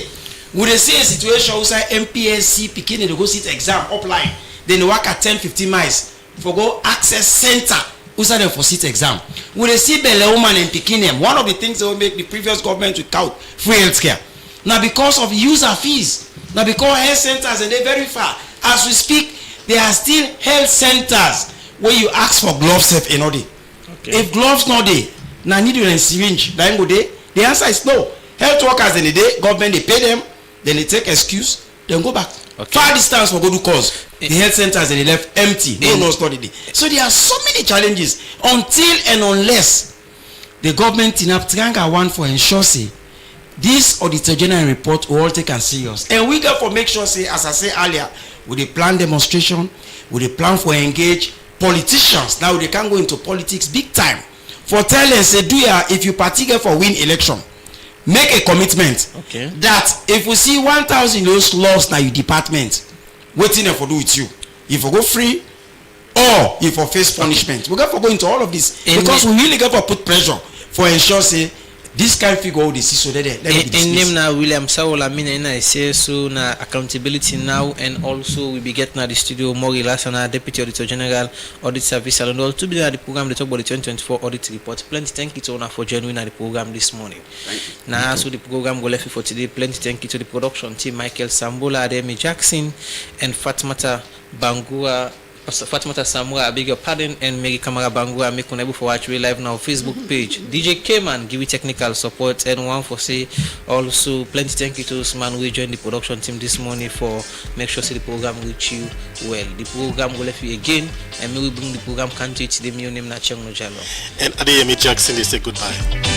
Would they see a situation we say MPSC picking and they go sit exam upline, then they work at 10-15 miles for go access center. Who's them for seat exam? Will they see Bele woman and picking them? One of the things that will make the previous government to count free healthcare. Now because of user fees, now because health centers and they very far. As we speak, there are still health centers where you ask for gloves in all day. Okay. If gloves not there, now need you a syringe. Then go there. The answer is no. Health workers in the day, government they pay them, then they take excuse, then go back. Okay. Far distance for go do cause. The health centers they left empty. No study there. So there are so many challenges until and unless the government in Aptranga want for ensure say this Auditor General report will all take and serious. And we got for make sure say, as I say earlier, with the plan demonstration, with the plan for engage politicians. Now they can go into politics big time. For tell and say, do ya if you particular for win election, make a commitment that if we see 1,000 those lost now your department, waiting for do with you. If you go free or if you face punishment. We got to go into all of this because we really got to put pressure for ensure say this kind of figure they see so that in name now William Sawola mina I say so na accountability now, and also we be getting at the studio Mori Lasana, Deputy Auditor General, Audit Service, and all to be at the program. They talk about the 2024 audit report. Plenty thank you to Ona for joining at the program this morning. Now so the program go left for today. Plenty thank you to the production team Michael Sambola, Ademi Jackson, and Fatmata Bangura. Fatmata Samura, I beg your pardon, and Mary Kamara Bangura, make unable for watch we live now Facebook page. DJ K-Man give you technical support, and one for say also plenty thank you to Usman we joined the production team this morning for make sure say the program reach you well. The program will left you again, and we will bring the program country to the name Nachem Nojalo. And Adeyemi Jackson, they say goodbye.